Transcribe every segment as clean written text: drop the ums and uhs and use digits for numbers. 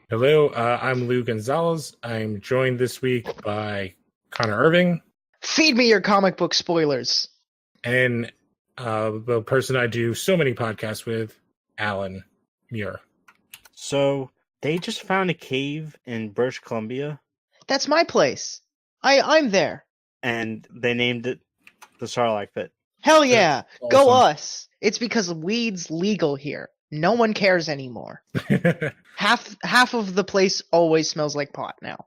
Hello, I'm Lou Gonzalez. I'm joined this week by Connor Irving Feed me your comic book spoilers. and the person I do so many podcasts with, Alan Muir. So they just found a cave in British Columbia, That's my place. I'm there. and they named it the Sarlacc Pit. Hell yeah. That's Go awesome. us. It's because weed's legal here. No one cares anymore. Half of the place always smells like pot now.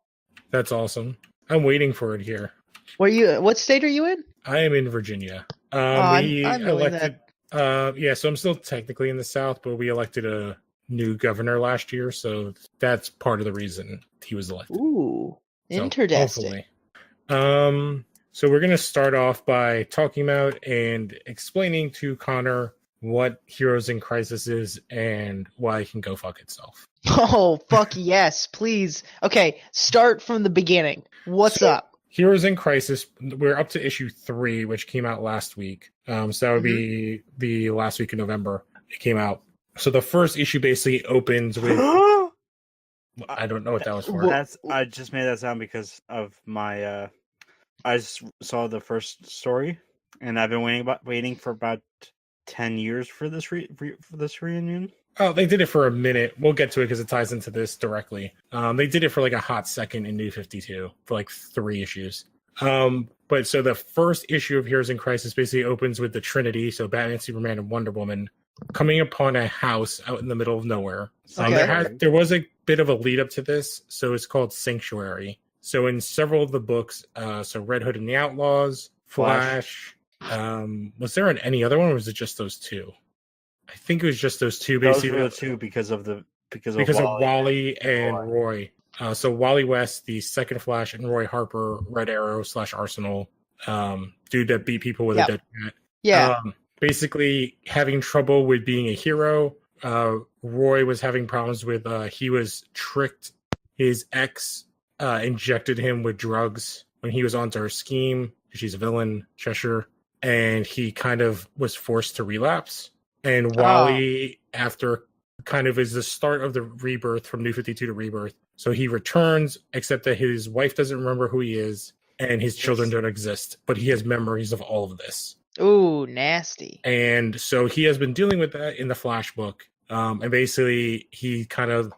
That's awesome. I'm waiting for it here. What state are you in? I am in Virginia. I'm We knowing elected. So I'm still technically in the South, but we elected a new governor last year, so that's part of the reason he was elected. Ooh. So, Interesting. hopefully. So we're going to start off by talking about and explaining to Connor what Heroes in Crisis is and why it can go fuck itself. Oh, fuck yes, please. Okay, start from the beginning. What's up? Heroes in Crisis, we're up to issue 3, which came out last week. So that would be the last week in November. It came out. So the first issue basically opens with... I don't know what that was for. I just made that sound because of my. I just saw the first story, and I've been waiting for about 10 years for this for this reunion. Oh, they did it for a minute. We'll get to it because it ties into this directly. They did it for like a hot second in New 52 for like 3 issues. But so the first issue of Heroes in Crisis basically opens with the Trinity, so Batman, Superman, and Wonder Woman, coming upon a house out in the middle of nowhere. There was a bit of a lead up to this, so it's called Sanctuary. So in several of the books, so Red Hood and the Outlaws, Flash, was there any other one, or was it just those two? I think it was just those two. Basically, those were the two because of Wally and Roy. So Wally West, the second Flash, and Roy Harper, Red Arrow / Arsenal, dude that beat people with a dead cat. Yeah. Basically having trouble with being a hero. Roy was having problems with he was tricked. His ex injected him with drugs when he was onto her scheme. She's a villain, Cheshire, and he kind of was forced to relapse. And Wally, after kind of is the start of the rebirth from New 52 to Rebirth. So he returns, except that his wife doesn't remember who he is, and his children don't exist, but he has memories of all of this. Ooh, nasty. And so he has been dealing with that in the Flash book. And basically, he kind of,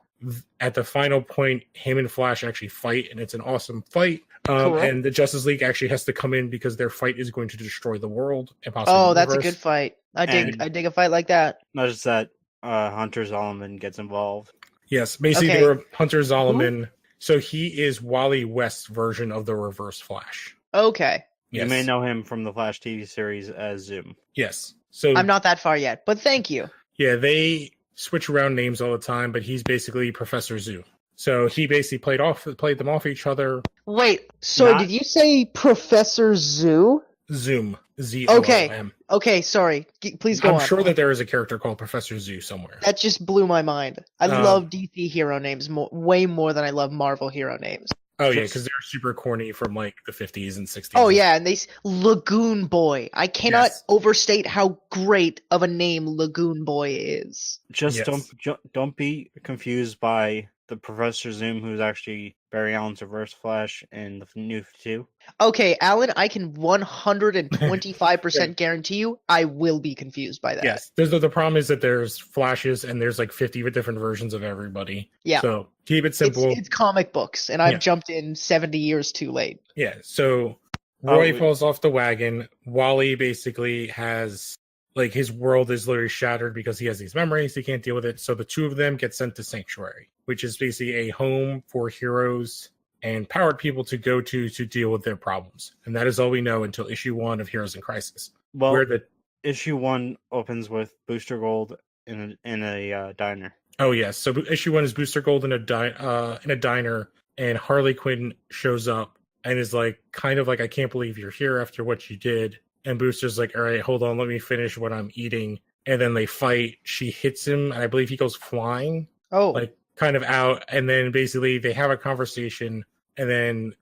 at the final point, him and Flash actually fight, and it's an awesome fight. Cool. And the Justice League actually has to come in because their fight is going to destroy the world and possibly Oh, the that's a universe. good fight. I dig a fight like that. Not just that, Hunter Zolomon gets involved. Yes, basically Okay. they were Hunter Zolomon. So he is Wally West's version of the Reverse Flash. Okay. Yes. You may know him from the Flash TV series as Zoom. Yes. So I'm not that far yet, but thank you. yeah, they switch around names all the time, but he's basically Professor Zoo. So he basically played them off each other. Wait, so Not- did you say Professor Zoo? Zoom. Z-O-O-M. Okay, sorry. Please go on. I'm sure that there is a character called Professor Zoo somewhere. That just blew my mind. I love DC hero names way more than I love Marvel hero names. Oh, yeah, because they're super corny from like the 50s and 60s. Oh, yeah, and Lagoon Boy. I cannot Yes. overstate how great of a name Lagoon Boy is. Just Yes. don't be confused by the Professor Zoom, who's actually Barry Allen's Reverse Flash in the New 52. Okay, Alan, I can 125% guarantee you I will be confused by that. Yes. The problem is that there's Flashes and there's like 50 different versions of everybody. Yeah. So keep it simple. It's comic books, and I've jumped in 70 years too late. Yeah, so Roy falls off the wagon. Wally basically has, like, his world is literally shattered because he has these memories. He can't deal with it. So the two of them get sent to Sanctuary, which is basically a home for heroes and powered people to go to deal with their problems. And that is all we know until issue 1 of Heroes in Crisis. Well, Where the issue 1 opens with Booster Gold in a diner. Oh, yes. So issue 1 is Booster Gold in a diner, and Harley Quinn shows up and is like, kind of like, I can't believe you're here after what you did. And Booster's like, all right, hold on, let me finish what I'm eating. And then they fight. She hits him, and I believe he goes flying. Oh. Like, kind of out. And then basically they have a conversation, and then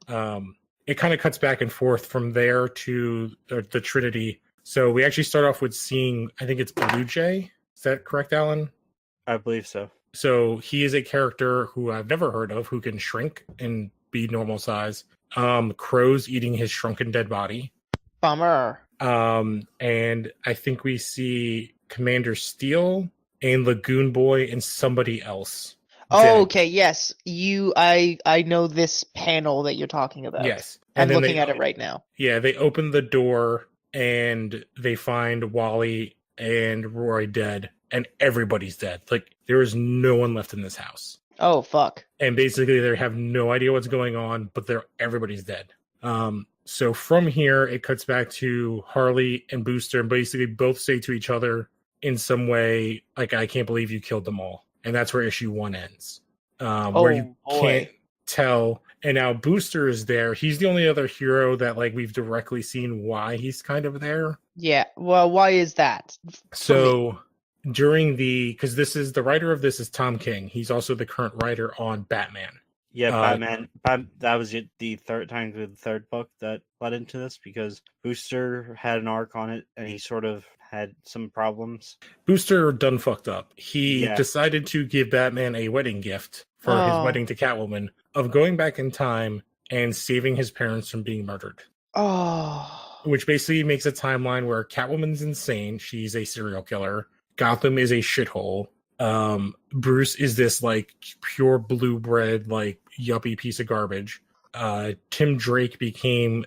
it kind of cuts back and forth from there to the Trinity. So we actually start off with seeing, I think it's Blue Jay. Is that correct, Alan? I believe so. So he is a character who I've never heard of who can shrink and be normal size. Crow's eating his shrunken dead body. Bummer. And I think we see Commander Steel and Lagoon Boy and somebody else. Oh, dead. okay, yes. I know this panel that you're talking about. Yes. I'm And then looking at it right now. Yeah, they open the door and they find Wally and Roy dead, and everybody's dead. Like, there is no one left in this house. Oh, fuck. And basically they have no idea what's going on, but everybody's dead. So from here it cuts back to Harley and Booster, and basically both say to each other in some way, like, I can't believe you killed them all. And that's where issue 1 ends. Where you can't tell. And now Booster is there. He's the only other hero that, like, we've directly seen why he's kind of there. Yeah. Well, why is that? So because this is the writer of this is Tom King. He's also the current writer on Batman. Yeah, Batman. That was the third book that led into this, because Booster had an arc on it, and he sort of had some problems. Booster done fucked up. He decided to give Batman a wedding gift for his wedding to Catwoman of going back in time and saving his parents from being murdered. Oh. Which basically makes a timeline where Catwoman's insane. She's a serial killer. Gotham is a shithole. Bruce is this, like, pure blue bread, like, yuppie piece of garbage. Tim Drake became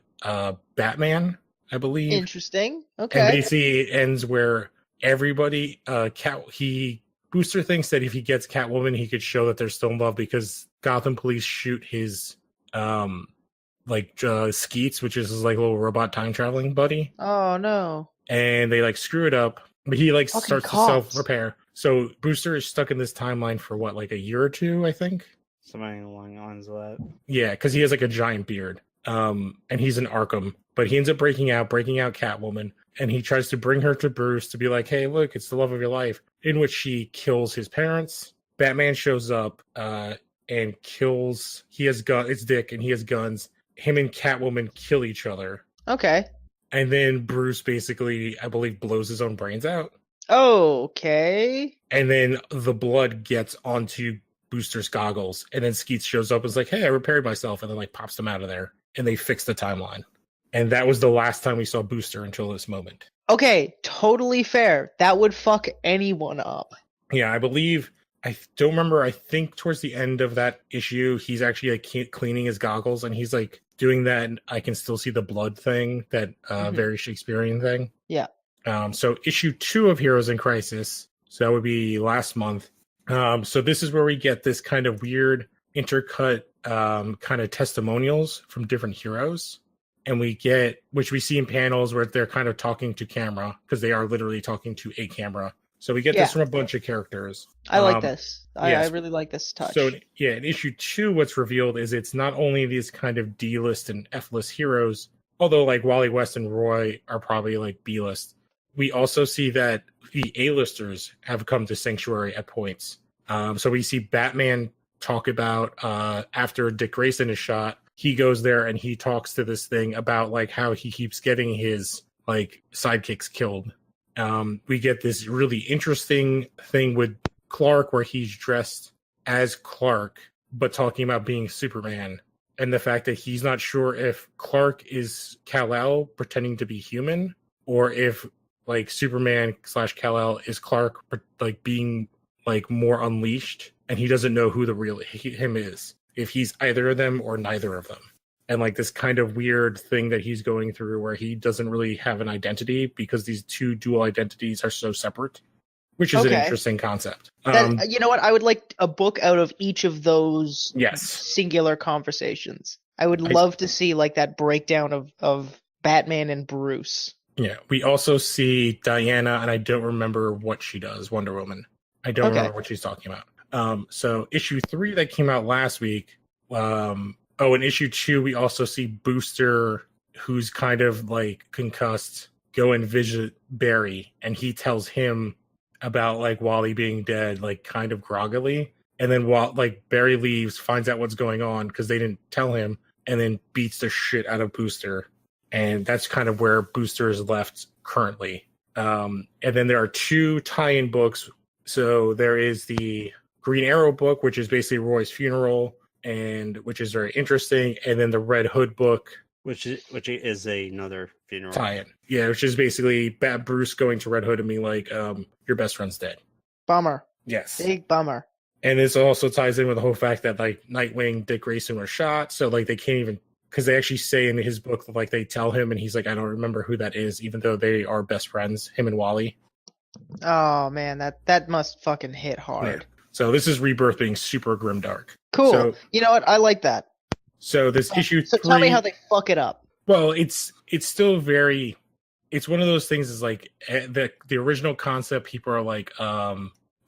Batman, I believe. Interesting. Okay. And basically it ends where everybody, Booster thinks that if he gets Catwoman, he could show that they're still in love, because Gotham police shoot his, Skeets, which is his, like, little robot time traveling buddy. Oh, no. And they, like, screw it up. But he, like, starts to self-repair. So Booster is stuck in this timeline for what, like a year or two, I think? Something along the lines of that. Yeah, because he has, like, a giant beard. And he's in Arkham. But he ends up breaking out Catwoman. And he tries to bring her to Bruce to be like, hey, look, it's the love of your life. In which she kills his parents. Batman shows up and kills... He has guns. It's Dick, and he has guns. Him and Catwoman kill each other. Okay. And then Bruce basically, I believe, blows his own brains out. Okay. And then the blood gets onto Booster's goggles. And then Skeets shows up and is like, hey, I repaired myself. And then, like, pops them out of there. And they fix the timeline. And that was the last time we saw Booster until this moment. Okay, totally fair. That would fuck anyone up. Yeah, I believe... I don't remember. I think towards the end of that issue, he's actually, like, cleaning his goggles. And he's, like, doing that, and I can still see the blood thing, that very Shakespearean thing. Yeah. So issue 2 of Heroes in Crisis, so that would be last month. So this is where we get this kind of weird intercut kind of testimonials from different heroes. And we get, which we see in panels where they're kind of talking to camera, because they are literally talking to a camera. So we get this from a bunch of characters. I like this. I really like this touch. So yeah, in issue 2, what's revealed is it's not only these kind of D-list and F-list heroes, although, like, Wally West and Roy are probably, like, B-list. We also see that the A-listers have come to Sanctuary at points. So we see Batman talk about after Dick Grayson is shot, he goes there and he talks to this thing about, like, how he keeps getting his, like, sidekicks killed. We get this really interesting thing with Clark where he's dressed as Clark, but talking about being Superman. And the fact that he's not sure if Clark is Kal-El pretending to be human, or if, like, Superman / Kal-El is Clark, like, being, like, more unleashed, and he doesn't know who the real him is. If he's either of them or neither of them. And, like, this kind of weird thing that he's going through where he doesn't really have an identity because these two dual identities are so separate, which is an interesting concept. You know what? I would like a book out of each of those singular conversations. I would love to see, like, that breakdown of Batman and Bruce. Yeah. We also see Diana, and I don't remember what she does, Wonder Woman. I don't remember what she's talking about. So issue 3 that came out last week, in issue 2, we also see Booster, who's kind of, like, concussed, go and visit Barry, and he tells him about, like, Wally being dead, like, kind of groggily. And then while, like, Barry leaves, finds out what's going on because they didn't tell him, and then beats the shit out of Booster. And that's kind of where Booster is left currently. And then there are 2 tie-in books. So there is the Green Arrow book, which is basically Roy's funeral, and which is very interesting. And then the Red Hood book, which is another funeral tie-in. Yeah, which is basically Bruce going to Red Hood and being like, your best friend's dead. Bummer. Yes. Big bummer. And this also ties in with the whole fact that like Nightwing, Dick Grayson were shot, so like they can't even, because they actually say in his book, like they tell him, and he's like, I don't remember who that is, even though they are best friends, him and Wally. Oh man, that must fucking hit hard. Yeah. So this is Rebirth being super grimdark. Cool. So, you know what? I like that. So this issue 3. So tell me how they fuck it up. Well, it's still very. It's one of those things. Is like the original concept. People are like,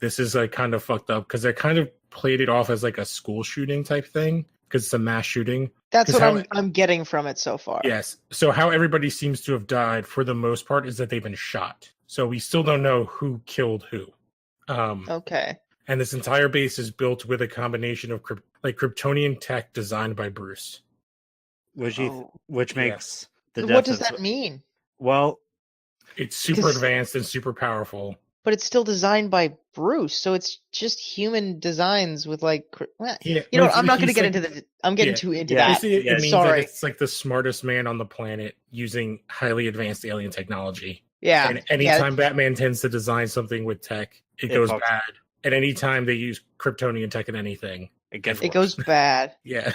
this is like kind of fucked up because they kind of played it off as like a school shooting type thing because it's a mass shooting. That's what I'm getting from it so far. Yes. So how everybody seems to have died for the most part is that they've been shot. So we still don't know who killed who. Okay. And this entire base is built with a combination of Kryptonian tech designed by Bruce. Which makes the What does that mean? Well, it's super advanced and super powerful. But it's still designed by Bruce, so it's just human designs with like. Yeah, you know what? I'm not going to get into the. I'm getting too into that. It means that it's like the smartest man on the planet using highly advanced alien technology. Yeah. And anytime Batman tends to design something with tech, it goes bad. And anytime they use Kryptonian tech in anything, it goes bad. Yeah.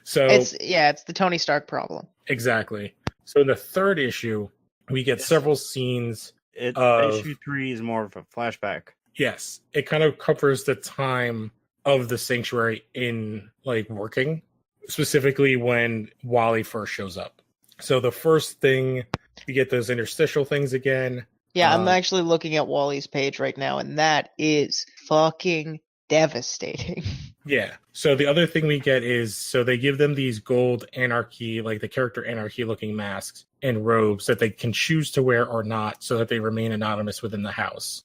So it's the Tony Stark problem. Exactly. So in the third issue, we get several scenes. Issue 3 is more of a flashback. Yes, it kind of covers the time of the Sanctuary in like working, specifically when Wally first shows up. So the first thing, we get those interstitial things again. Yeah, I'm actually looking at Wally's page right now, and that is fucking devastating. Yeah. So the other thing we get is, so they give them these gold Anarchy, like the character Anarchy looking masks and robes that they can choose to wear or not so that they remain anonymous within the house.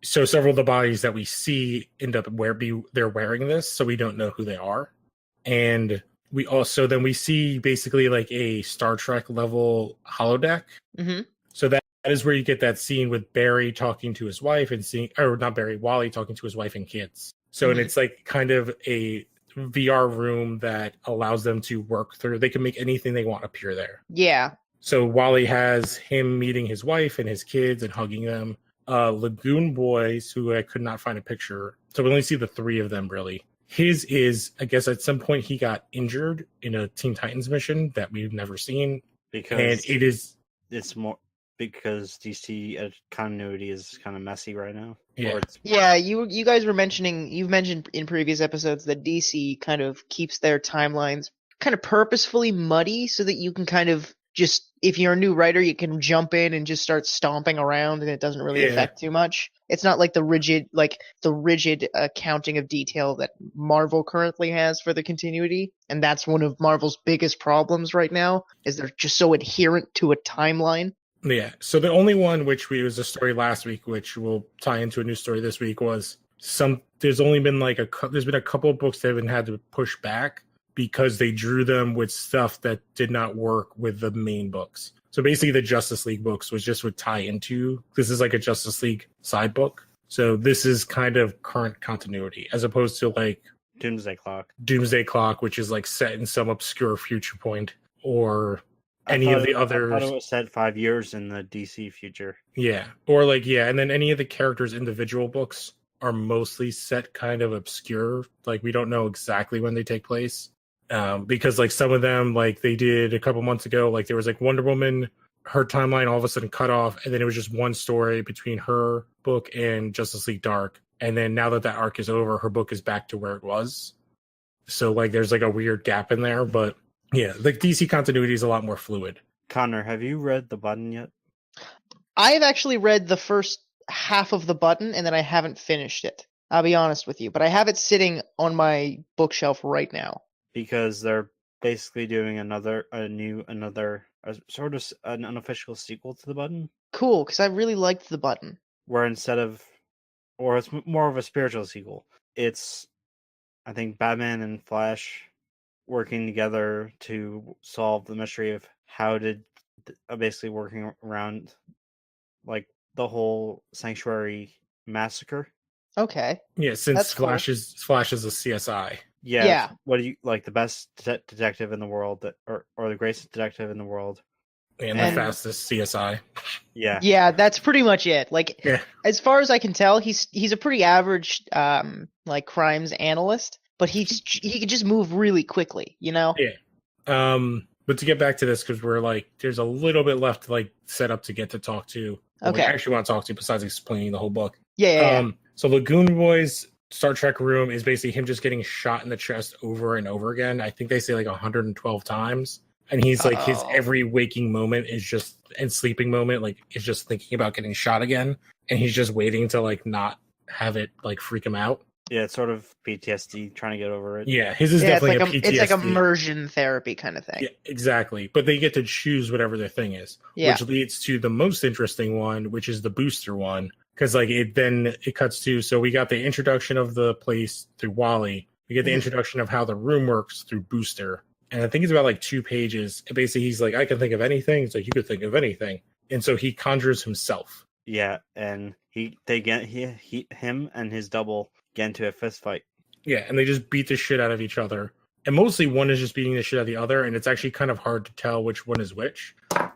So several of the bodies that we see end up they're wearing this, so we don't know who they are. And we also, then we see basically like a Star Trek level holodeck. Mm-hmm. So that is where you get that scene with Barry talking to his wife and Wally talking to his wife and kids. So, and it's like kind of a VR room that allows them to work through. They can make anything they want appear there. Yeah. So Wally has him meeting his wife and his kids and hugging them. Lagoon Boys, who I could not find a picture. So we only see the 3 of them really. His is, I guess at some point he got injured in a Teen Titans mission that we've never seen. It's more because DC continuity is kind of messy right now. Yeah. You guys were you've mentioned in previous episodes that DC kind of keeps their timelines kind of purposefully muddy so that you can kind of just, if you're a new writer, you can jump in and just start stomping around and it doesn't really affect too much. It's not like the rigid accounting of detail that Marvel currently has for the continuity. And that's one of Marvel's biggest problems right now, is they're just so adherent to a timeline. Yeah. So the only one was a story last week, which will tie into a new story this week, was there's only been there's been a couple of books that have had to push back because they drew them with stuff that did not work with the main books. So basically the Justice League books would tie into, this is like a Justice League side book. So this is kind of current continuity as opposed to like Doomsday Clock, which is like set in some obscure future point, or any of the others. I thought it was set 5 years in the DC future. Yeah. Or and then any of the characters' individual books are mostly set kind of obscure. Like we don't know exactly when they take place. Because like some of them, like they did a couple months ago, like there was like Wonder Woman, her timeline all of a sudden cut off, and then it was just one story between her book and Justice League Dark. And then now that arc is over, her book is back to where it was. So like there's like a weird gap in there, but yeah, like DC continuity is a lot more fluid. Connor, have you read The Button yet? I've actually read the first half of The Button, and then I haven't finished it. I'll be honest with you, but I have it sitting on my bookshelf right now. Because they're basically doing sort of an unofficial sequel to The Button. Cool, because I really liked The Button. Where it's more of a spiritual sequel. It's, I think, Batman and Flash working together to solve the mystery of how did basically working around like the whole Sanctuary massacre. Okay. Yeah, since That's cool. Flash is a CSI. Yeah. Yeah. What do you like? The best detective in the world, or the greatest detective in the world? And the And- fastest CSI. Yeah. Yeah, that's pretty much it. Like, Yeah. as far as I can tell, he's a pretty average like crimes analyst, but he can just move really quickly, you know? Yeah. But to get back to this, because we're like, there's a little bit left to like set up to get to talk to. What we Okay. actually want to talk to besides explaining the whole book. Yeah. So Lagoon Boy's Star Trek room is basically him just getting shot in the chest over and over again. I think they say like 112 times. And he's like, his Uh-oh. every waking moment is just, and sleeping moment, like, is just thinking about getting shot again. And he's just waiting to like not have it like freak him out. Yeah, it's sort of PTSD, trying to get over it. Yeah, his is Yeah, it's definitely like a PTSD. it's like immersion therapy kind of thing. Yeah, exactly. But they get to choose whatever their thing is, Yeah. which leads to the most interesting one, which is the booster one. Because like it cuts to, so we got the introduction of the place through Wally. We get the Mhm. introduction of how the room works through Booster. And I think it's about like 2 pages. And basically he's like, I can think of anything. It's like, you could think of anything. And so he conjures himself. Yeah, and him and his double get into a fist fight. Yeah, and they just beat the shit out of each other. And mostly one is just beating the shit out of the other, and it's actually kind of hard to tell which one is which.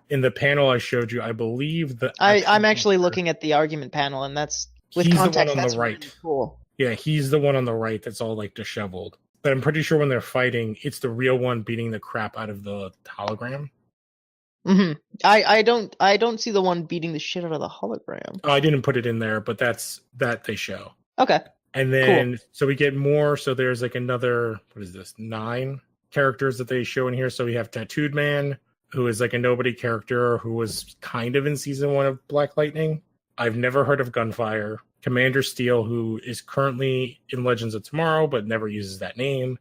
In the panel I showed you, I believe that I'm actually looking at the argument panel, and that's with He's the context. one on the That's right. really cool. Yeah, he's the one on the right that's all like disheveled. But I'm pretty sure when they're fighting, it's the real one beating the crap out of the hologram. Hmm. I don't see the one beating the shit out of the hologram. I didn't put it in there, but that's that they show. Okay. And then so we get more. So there's like another, what is this, 9 characters that they show in here. So we have Tattooed Man, who is like a nobody character who was kind of in season 1 of Black Lightning. I've never heard of Gunfire. Commander Steel, who is currently in Legends of Tomorrow, but never uses that name.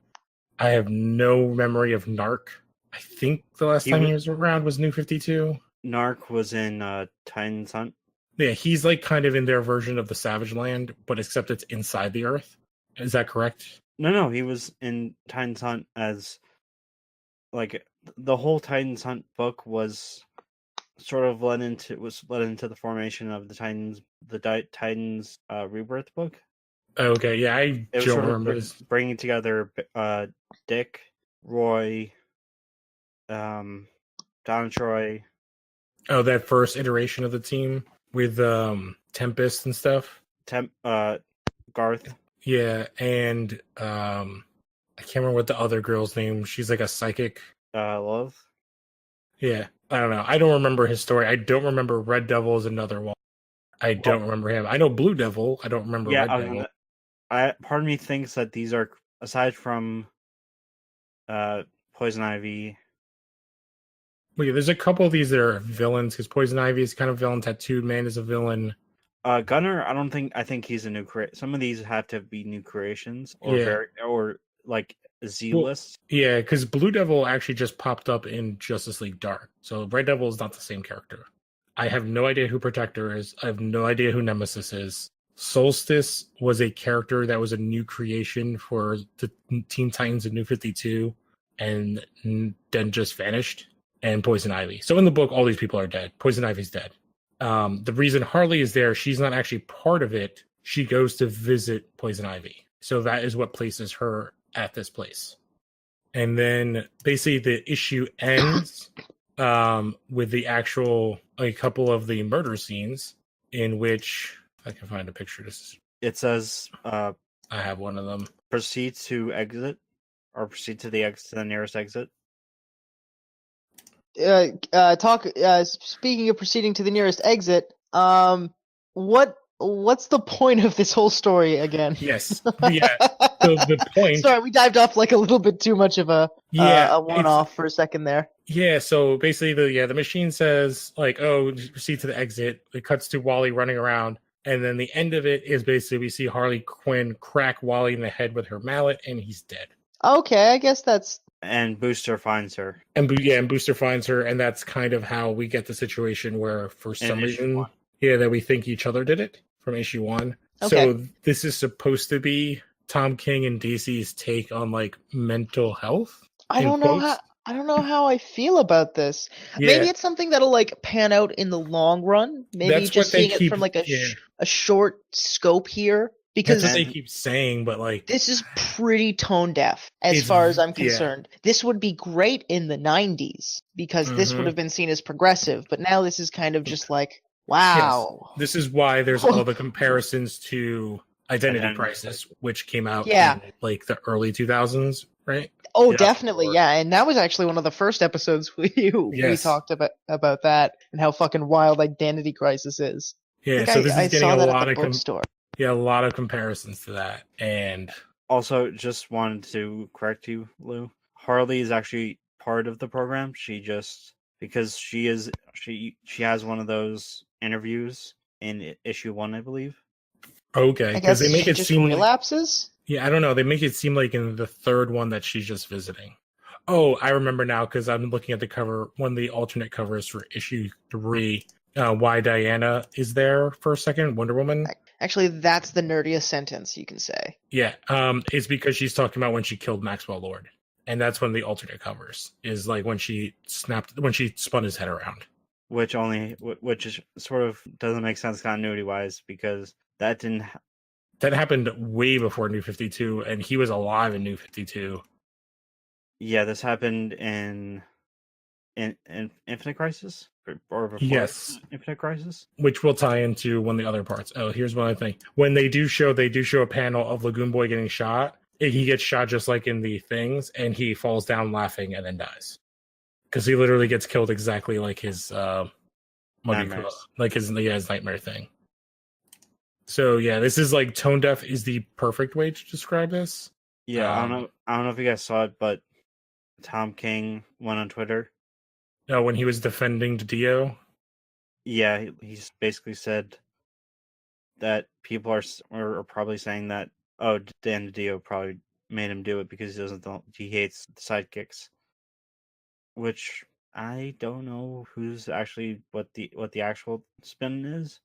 I have no memory of Narc. I think the last time he was around was New 52. Narc was in Titan's Hunt. Yeah, he's like kind of in their version of the Savage Land, but except it's inside the Earth. Is that correct? No, he was in Titan's Hunt as like the whole Titan's Hunt book was sort of led into the formation of the Titans Rebirth book. Okay, yeah, I It was don't sort remember. of bringing together Dick, Roy, Don Troy. Oh, that first iteration of the team with Tempest and stuff. Garth. Yeah, and I can't remember what the other girl's name. She's like a psychic. Love. Yeah, I don't know. I don't remember his story. I don't remember Red Devil is another one. I don't remember him. I know Blue Devil. I don't remember Red Devil. Part of me thinks that these are, aside from Poison Ivy. Well, yeah, there's a couple of these that are villains because Poison Ivy is kind of villain. Tattooed Man is a villain. Gunner, I think he's a new creation. Some of these have to be new creations or like Z-list. Well, yeah, because Blue Devil actually just popped up in Justice League Dark. So Red Devil is not the same character. I have no idea who Protector is. I have no idea who Nemesis is. Solstice was a character that was a new creation for the Teen Titans in New 52 and then just vanished. And Poison Ivy. So in the book, all these people are dead. Poison Ivy's dead. The reason Harley is there, she's not actually part of it. She goes to visit Poison Ivy. So that is what places her at this place. And then basically the issue ends with the actual, a couple of the murder scenes in which, I can find a picture. It says, I have one of them. Proceed to exit, or proceed to the nearest exit. Speaking of proceeding to the nearest exit, what's the point of this whole story again? Yes. Yeah. So the point. Sorry, we dived off like a little bit too much of a one-off for a second there. Yeah, so basically the machine says like, oh, proceed to the exit. It cuts to Wally running around, and then the end of it is basically we see Harley Quinn crack Wally in the head with her mallet, and he's dead. Okay, I guess that's. And Booster finds her. And Booster finds her, and that's kind of how we get the situation where, for some reason, that we think each other did it from issue 1. Okay. So this is supposed to be Tom King and DC's take on like mental health. I don't know how I feel about this. Yeah. Maybe it's something that'll like pan out in the long run. Maybe that's just seeing it from like a short scope here because what they And- keep saying, but like this is pretty tone deaf as It's- far as I'm yeah. concerned. This would be great in the 90s because this would Mhm. have been seen as progressive, but now this is kind of just like, wow. this is why there's all the comparisons to Identity Identity Crisis, which came out Yeah. in like the early 2000s, right? Oh, 2004. definitely, yeah. And that was actually one of the first episodes we Yes. talked about that and how fucking wild Identity Crisis is. Yeah, Like, so this I is getting saw a that at lot the of bookstore. a lot of comparisons to that, and Also, just wanted to correct you, Lou. Harley is actually part of the program. She just because she has one of those interviews in issue 1, I believe. okay, I because guess they make she it just seem like, relapses. yeah, I don't know, they make it seem like in the third one that she's just visiting. Oh, I remember now because I'm looking at the cover, one of the alternate covers for issue 3. Why Diana is there for a second, Wonder Woman. Actually, that's the nerdiest sentence you can say. Yeah, it's because she's talking about when she killed Maxwell Lord, and that's one of the alternate covers. Is like when she spun his head around. Which is sort of doesn't make sense continuity wise because that didn't. That happened way before New 52, and he was alive in New 52. Yeah, this happened in Infinite Crisis or before Yes, Infinite Crisis. which will tie into one of the other parts. Oh, here's one other thing. When they do show a panel of Lagoon Boy getting shot. He gets shot just like in the things, and he falls down laughing and then dies. Because he literally gets killed exactly like his Nightmares. like his nightmare thing. So yeah, this is like tone deaf is the perfect way to describe this. Yeah, I don't know if you guys saw it, but Tom King went on Twitter. When he was defending Dio. Yeah, he's basically said that people are probably saying that Dan Dio probably made him do it because he hates the sidekicks. Which I don't know who's actually what the actual spin is.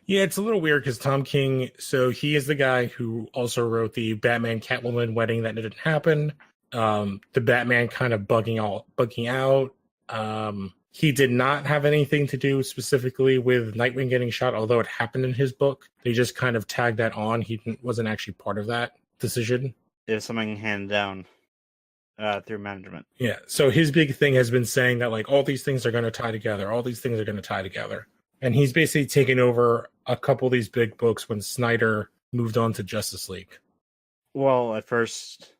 Yeah, it's a little weird because Tom King, so he is the guy who also wrote the Batman Catwoman wedding that didn't happen. The Batman kind of bugging out. He did not have anything to do specifically with Nightwing getting shot, although it happened in his book. They just kind of tagged that on. He wasn't actually part of that decision. It's something handed down through management. Yeah, so his big thing has been saying that like all these things are going to tie together. All these things are going to tie together. And he's basically taken over a couple of these big books when Snyder moved on to Justice League. Well, at first,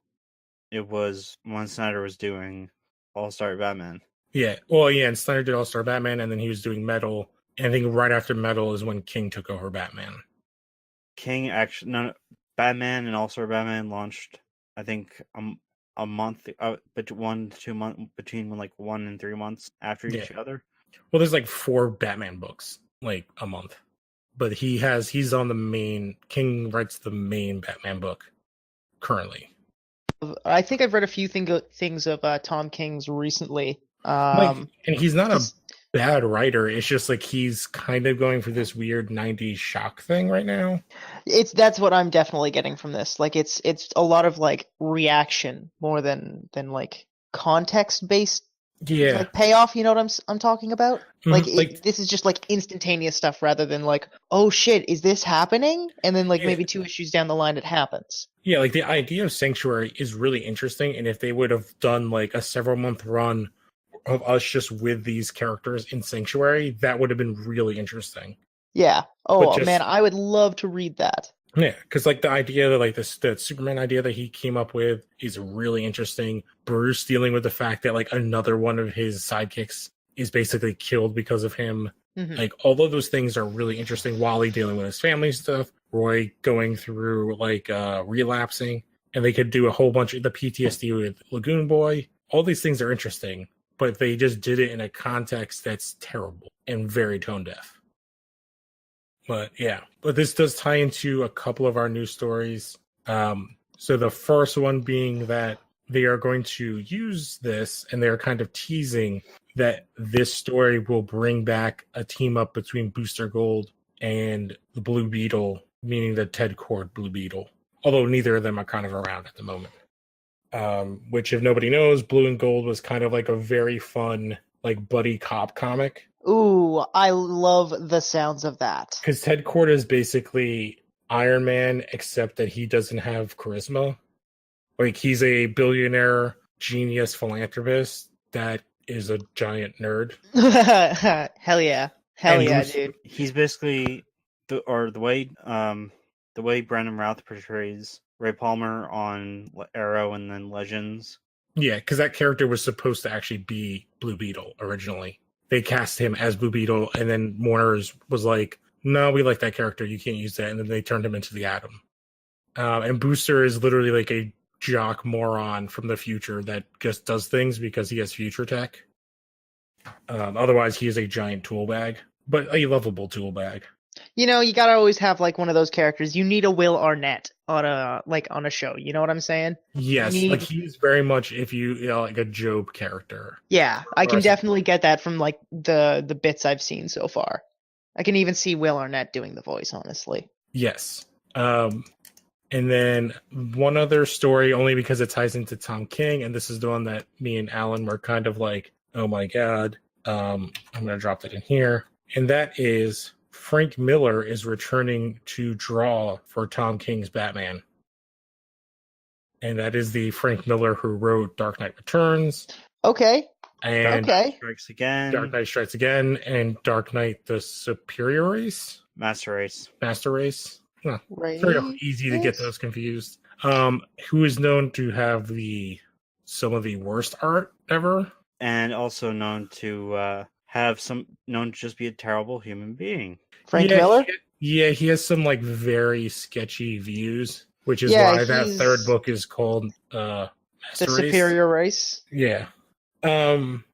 it was when Snyder was doing All-Star Batman. Yeah, well, yeah, and Snyder did All-Star Batman, and then he was doing Metal. And I think right after Metal is when King took over Batman. Batman and All-Star Batman launched, I think, a month, but 1 to 2 months between like 1 and 3 months after each other. Well, there's like 4 Batman books, like a month. But he's on the main, King writes the main Batman book currently. I think I've read a few things of Tom King's recently. And he's not a bad writer. It's just like he's kind of going for this weird 90s shock thing right now. That's what I'm definitely getting from this. Like it's a lot of like reaction more than like context based. Yeah, like payoff. You know what I'm talking about? Mhm, Like this is just like instantaneous stuff rather than like, oh shit, is this happening? And then like maybe 2 issues down the line it happens. Yeah, like the idea of Sanctuary is really interesting, and if they would have done like a several month run of us just with these characters in Sanctuary, that would have been really interesting. Yeah. Oh just- man, I would love to read that. Yeah, because like the idea that like the Superman idea that he came up with is really interesting. Bruce dealing with the fact that like another one of his sidekicks is basically killed because of him. Mhm. Like all of those things are really interesting. Wally dealing with his family stuff, Roy going through like relapsing, and they could do a whole bunch of the PTSD with Lagoon Boy. All these things are interesting, but they just did it in a context that's terrible and very tone deaf. But yeah, but this does tie into a couple of our news stories. So the first one being that they are going to use this, and they're kind of teasing that this story will bring back a team up between Booster Gold and the Blue Beetle, meaning the Ted Kord Blue Beetle. Although neither of them are kind of around at the moment. Which, if nobody knows, Blue and Gold was kind of like a very fun, like buddy cop comic. Ooh, I love the sounds of that. Because Ted Kord is basically Iron Man, except that he doesn't have charisma. Like, he's a billionaire genius philanthropist that is a giant nerd. Hell yeah. Hell And yeah, he's- dude. He's basically the way Brandon Routh portrays Ray Palmer on Arrow and then Legends. Yeah, because that character was supposed to actually be Blue Beetle originally. They cast him as Blue Beetle, and then Warner's was like, no, we like that character. You can't use that. And then they turned him into the Atom. And Booster is literally like a jock moron from the future that just does things because he has future tech. Otherwise, he is a giant tool bag, but a lovable tool bag. You know, you gotta always have like one of those characters. You need a Will Arnett on a show. You know what I'm saying? Yes, Need- like he's very much if you know, like a Job character. Yeah, I can Or- definitely get that from like the bits I've seen so far. I can even see Will Arnett doing the voice, honestly. Yes. And then one other story, only because it ties into Tom King, and this is the one that me and Alan were kind of like, oh my god. I'm gonna drop that in here. And that is Frank Miller is returning to draw for Tom King's Batman. And that is the Frank Miller who wrote Dark Knight Returns Okay. and Okay. Strikes Again, Dark Knight Strikes Again and Dark Knight the Superior Race, Master Race. Master Race. Huh, Right. very easy to get those confused. Who is known to have some of the worst art ever. And also known to just be a terrible human being. Frank Yeah, Miller? He has some like very sketchy views, which is Yeah, why that he's- third book is called The Master Race. Superior Race? Yeah.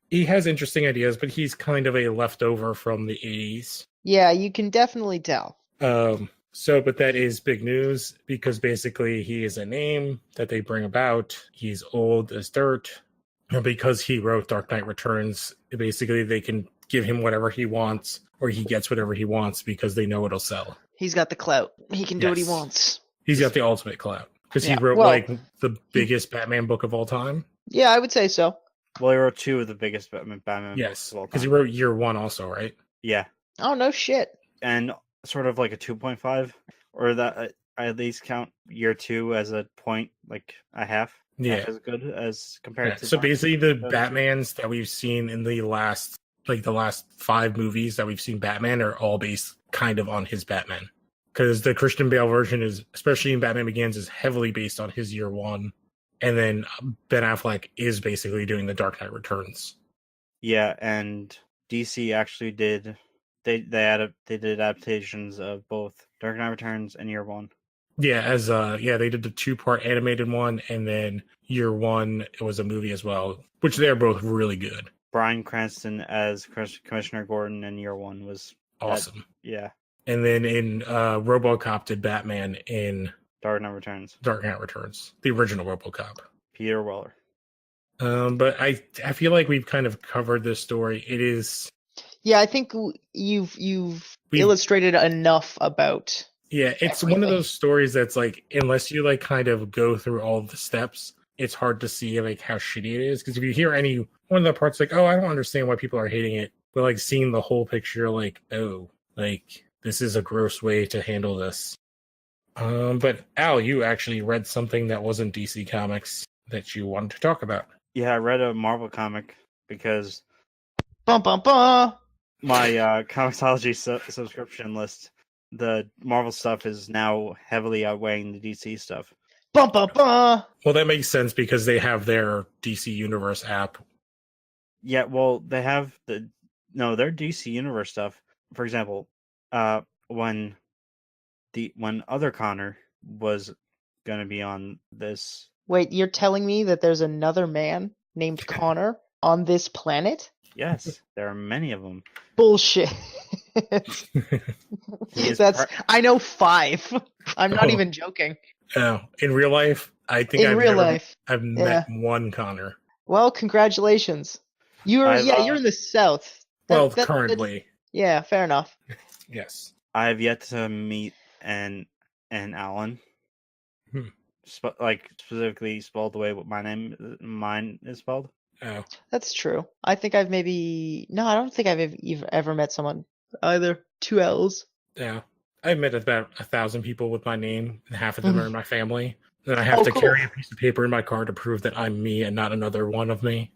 He has interesting ideas, but he's kind of a leftover from the 80s. Yeah, you can definitely tell. But that is big news because basically he is a name that they bring about. He's old as dirt. And because he wrote Dark Knight Returns, basically they can give him whatever he wants or he gets whatever he wants because they know it'll sell. He's got the clout. He can do what he Yes. wants. He's got the ultimate clout because Yeah, he wrote well- like the biggest Batman book of all time. Yeah, I would say so. Well, he wrote two of the biggest Batman Yes, books of all because he time. wrote Year One also, right? Yeah, Oh, no shit. and sort of like a 2.5, or that I at least count Year Two as a point, like a half. Yeah. Half as good as compared Yeah, to. so basically the Those- Batmans that we've seen in the last 5 movies that we've seen Batman are all based kind of on his Batman. Because the Christian Bale version is, especially in Batman Begins, is heavily based on his Year One. And then Ben Affleck is basically doing the Dark Knight Returns. Yeah, and DC actually did. They did adaptations of both Dark Knight Returns and Year One. Yeah, they did the 2-part animated one, and then Year One it was a movie as well, which they're both really good. Bryan Cranston as Commissioner Gordon in Year One was Awesome. yeah. And then in RoboCop did Batman in Dark Knight Returns. Dark Knight Returns, the original RoboCop. Peter Weller. But I feel like we've kind of covered this story. It is Yeah, I think you've illustrated enough about. yeah, it's one of Everything. those stories that's like unless you like kind of go through all the steps, it's hard to see like how shitty it is. Because if you hear any one of the parts like, oh, I don't understand why people are hating it, but like seeing the whole picture, like, oh, like this is a gross way to handle this. But Al, you actually read something that wasn't DC Comics that you wanted to talk about. Yeah, I read a Marvel comic because Bum bum bum. my Comixology subscription list, the Marvel stuff is now heavily outweighing the DC stuff. Bum bum bum. Well, that makes sense because they have their DC Universe app. Yeah, well, they have their DC Universe stuff. For example, when Other Connor was going to be on this. Wait, you're telling me that there's another man named Connor on this planet? Yes, there are many of them. Bullshit. He is I know 5. I'm not Oh. even joking. Oh, in real life, I think In real life. I've met one Connor. Well, congratulations. You're I've, you're in the south. Well, That's- currently, yeah, fair enough. yes. I have yet to meet and Alan. Hmm. Specifically spelled the way what mine is spelled. Oh, That's true. I think I've maybe no, I don't think I've ever met someone either. 2 L's. yeah. I met about 1,000 people with my name, and half of them are in my family. Then I have Oh, to cool. carry a piece of paper in my car to prove that I'm me and not another one of me.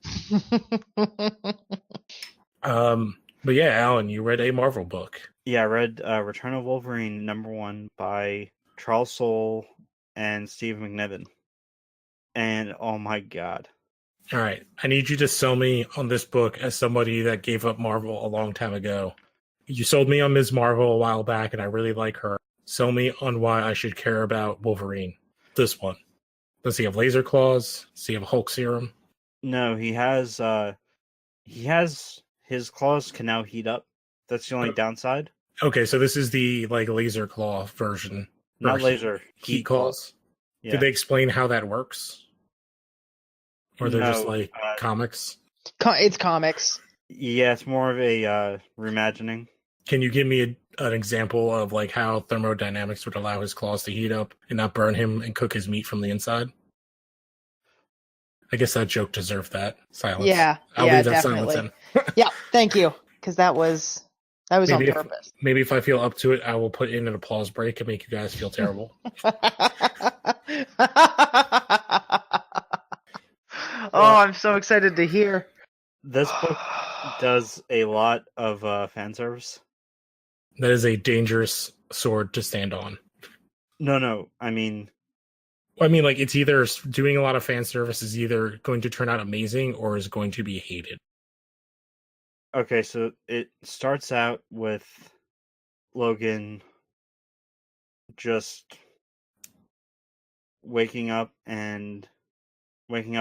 But yeah, Alan, you read a Marvel book. Yeah, I read Return of Wolverine #1 by Charles Soule and Steve McNiven. And oh my god. All right, I need you to sell me on this book as somebody that gave up Marvel a long time ago. You sold me on Ms. Marvel a while back, and I really like her. Sell me on why I should care about Wolverine. This one. Does he have laser claws? Does he have Hulk serum? No, he has his claws can now heat up. That's the only downside. Okay, so this is the like laser claw version. Not or laser, heat claws. Yeah. Did they explain how that works? Or they're just No, like comics? It's comics. Yeah, it's more of a reimagining. Can you give me an example of like how thermodynamics would allow his claws to heat up and not burn him and cook his meat from the inside? I guess that joke deserved that silence. Yeah, I'll yeah, leave that definitely. silence in. Yeah, thank you, because that was on Maybe purpose. Maybe if I feel up to it, I will put in an applause break and make you guys feel terrible. I'm so excited to hear. This book does a lot of fan service. That is a dangerous sword to stand on. No, I mean, like it's either doing a lot of fan service is either going to turn out amazing or is going to be hated. okay, so it starts out with Logan just waking up in a waking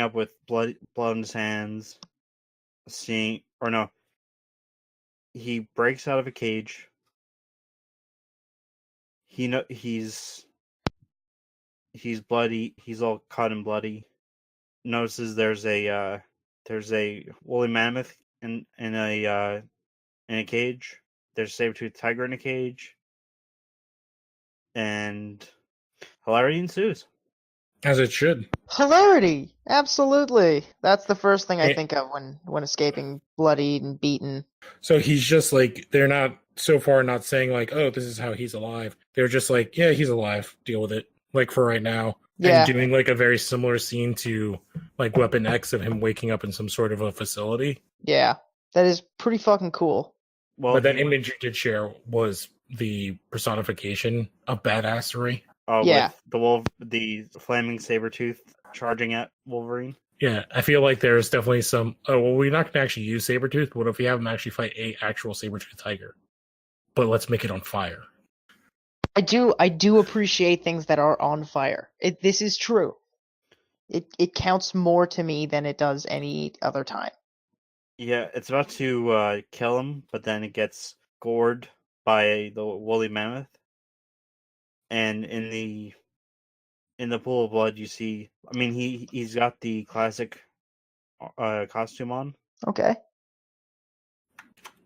up with blood in his hands, he breaks out of a cage. He's bloody. He's all cut and bloody. Notices there's a woolly mammoth in a cage. There's a saber-toothed tiger in a cage, and hilarity ensues. As it should. Hilarity, absolutely. That's the first thing I Yeah. think of when escaping bloodied and beaten. So he's just like, they're not so far not saying like, oh, this is how he's alive. They're just like, yeah, he's alive. Deal with it. Like for right now. Yeah. And doing like a very similar scene to like Weapon X of him waking up in some sort of a facility. Yeah, that is pretty fucking cool. Well, But that image you did share was the personification of badassery. Yeah. With the flaming saber tooth charging at Wolverine. Yeah, I feel like there's definitely some. Oh, well, we're not going to actually use Sabretooth. What if we have him actually fight a actual Sabretooth tiger? But let's make it on fire. I do appreciate things that are on fire. This is true. It counts more to me than it does any other time. Yeah, it's about to kill him, but then it gets gored by the woolly mammoth. And in the pool of blood, you see. I mean, he's got the classic costume on. Okay.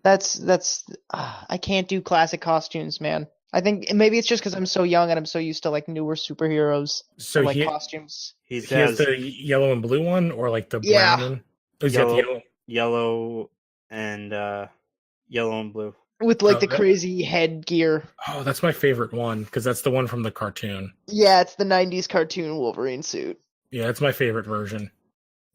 That's I can't do classic costumes, man. I think maybe it's just because I'm so young and I'm so used to like newer superheroes. So like costumes. He has the yellow and blue one, or like the Yeah. brown one. Oh, he's got the yellow and blue. With like the crazy headgear. Oh, that's my favorite one because that's the one from the cartoon. Yeah, it's the 90s cartoon Wolverine suit. Yeah, it's my favorite version.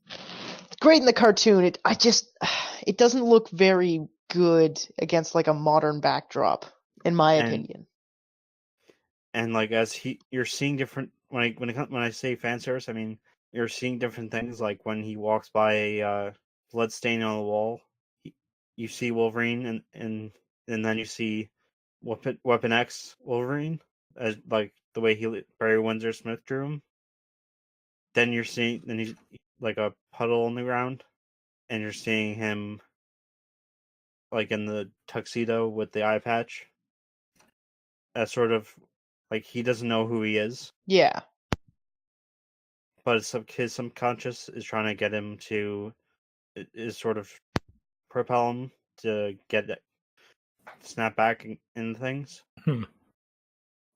It's great in the cartoon. It doesn't look very good against like a modern backdrop, in my opinion. And like you're seeing different when I say fan service, I mean you're seeing different things. Like when he walks by a blood stain on the wall, you see Wolverine, and then you see Weapon X Wolverine, as like the way Barry Windsor Smith drew him. Then he's like a puddle on the ground, and you're seeing him like in the tuxedo with the eye patch. That's sort of like he doesn't know who he is. Yeah. But his subconscious is trying to get him is sort of propel him to snap back in things.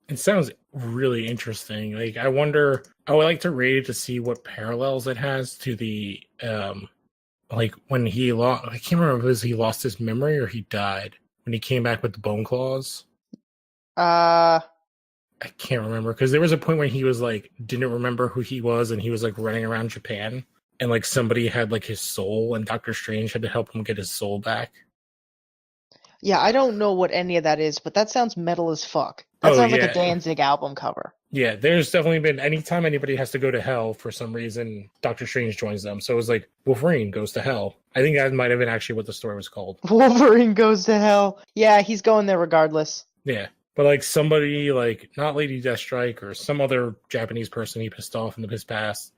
It sounds really interesting. Like I wonder, I would like to read it to see what parallels it has to the like when he lost. I can't remember if he lost his memory or he died. when he came back with the bone claws. Uh, I can't remember because there was a point where he was like didn't remember who he was, and he was like running around Japan, and like somebody had like his soul, and Doctor Strange had to help him get his soul back. yeah, I don't know what any of that is, but that sounds metal as fuck. That Oh, sounds like a yeah. Danzig album cover. Yeah, there's definitely been anytime anybody has to go to hell for some reason, Doctor Strange joins them. So it was like Wolverine goes to hell. I think that might have been actually what the story was called. Wolverine goes to hell. Yeah, he's going there regardless. Yeah. But like somebody like not Lady Deathstrike or some other Japanese person he pissed off in his past,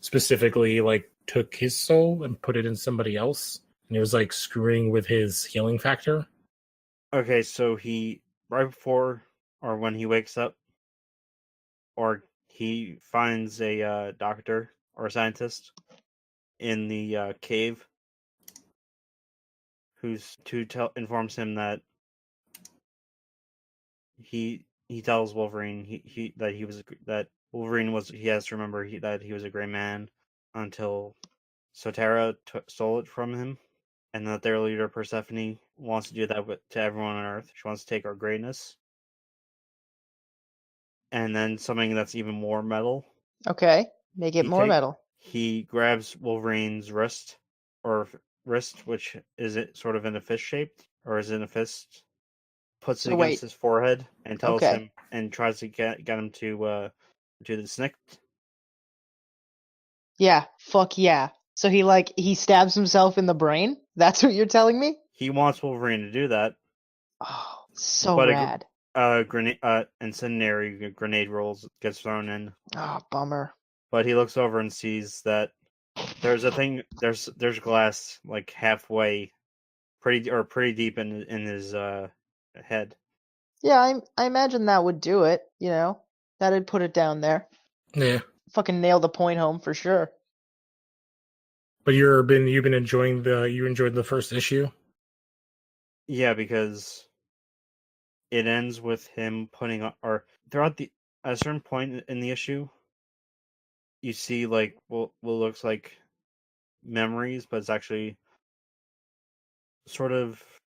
specifically like took his soul and put it in somebody else. And it was like screwing with his healing factor. Okay, so he right before or when he wakes up, or he finds a doctor or a scientist in the cave, informs him that he tells Wolverine that Wolverine was he has to remember that he was a gray man until Sotera stole it from him, and that their leader Persephone wants to do that to everyone on Earth. She wants to take our greatness. And then something that's even more metal. Okay, make it more metal. He grabs Wolverine's wrist, which is it sort of in a fist shape, or is it in a fist? Puts it against his forehead and tells him and tries to get him to the snick. Yeah, fuck yeah. So he stabs himself in the brain? That's what you're telling me? He wants Wolverine to do that. Oh, so rad. Incendiary grenade gets thrown in. Oh, bummer. But he looks over and sees that there's glass like halfway, pretty deep in his head. Yeah, I imagine that would do it. You know, that'd put it down there. Yeah. Fucking nail the point home for sure. But you've been enjoying you enjoyed the first issue? Yeah, because it ends with him putting on, or throughout at a certain point in the issue, you see like what looks like memories, but it's actually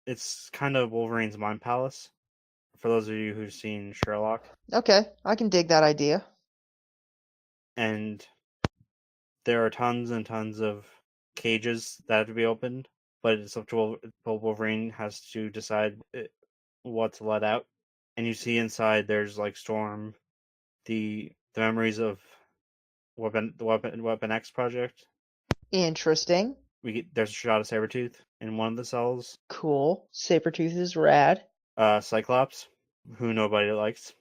it's kind of Wolverine's mind palace. For those of you who've seen Sherlock. Okay, I can dig that idea. And there are tons and tons of cages that have to be opened, but it's up to Wolverine has to decide what to let out. And you see inside there's like Storm, the memories of the Weapon X project. Interesting. There's a shot of Sabretooth in one of the cells. Cool. Sabretooth is rad. Cyclops, who nobody likes.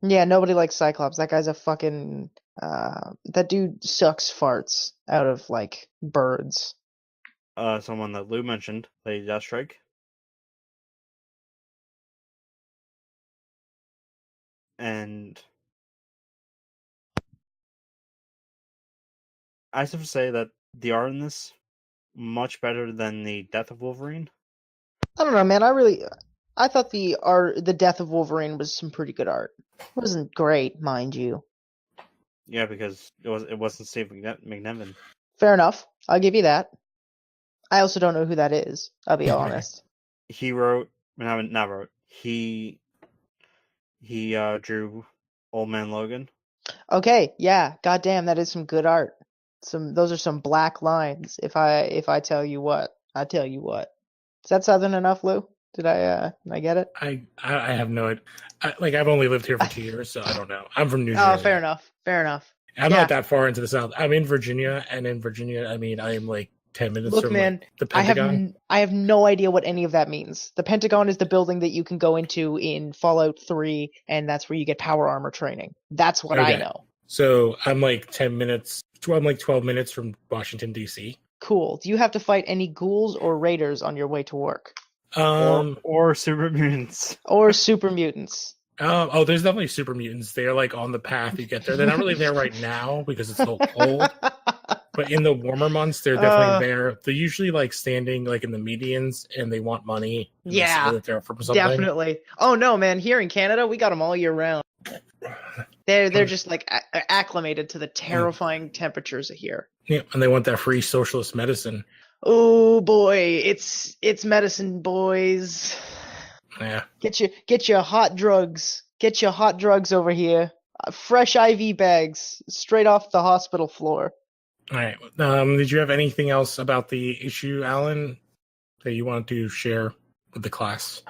Yeah, nobody likes Cyclops. That guy's a fucking that dude sucks farts out of like birds. Someone that Lou mentioned, Lady Deathstrike. And I have to say that the art in this much better than the Death of Wolverine. I don't know, man. I thought the Death of Wolverine was some pretty good art. It wasn't great, mind you. Yeah, because it wasn't Steve McNevin. Fair enough. I'll give you that. I also don't know who that is. I'll be honest. He wrote, not wrote. He drew Old Man Logan. Okay, yeah. Goddamn, that is some good art. Those are some black lines. If I tell you what, I tell you what. Is that Southern enough, Lou? Did I get it? I have no idea. I've only lived here for 2 years, so I don't know. I'm from New Jersey. Oh, fair enough. Fair enough. I'm not that far into the South. I'm in Virginia, and in Virginia, I mean, I am like 10 minutes from man, the Pentagon. I have no idea what any of that means. The Pentagon is the building that you can go into in Fallout 3, and that's where you get power armor training. That's what I know. So I'm like 10 minutes. I'm like 12 minutes from Washington, D.C. Cool. Do you have to fight any ghouls or raiders on your way to work? Or super mutants. Or super mutants. There's definitely super mutants. They're like on the path you get there. They're not really there right now because it's so cold. But in the warmer months, they're definitely there. They're usually like standing like in the medians, and they want money. Yeah, that they're from something. Definitely. Oh no, man! Here in Canada, we got them all year round. They're just like acclimated to the terrifying temperatures of here. Yeah, and they want that free socialist medicine. Oh boy, it's medicine, boys. Yeah. Get your hot drugs. Get your hot drugs over here. Fresh IV bags, straight off the hospital floor. All right. Did you have anything else about the issue, Alan, that you want to share with the class?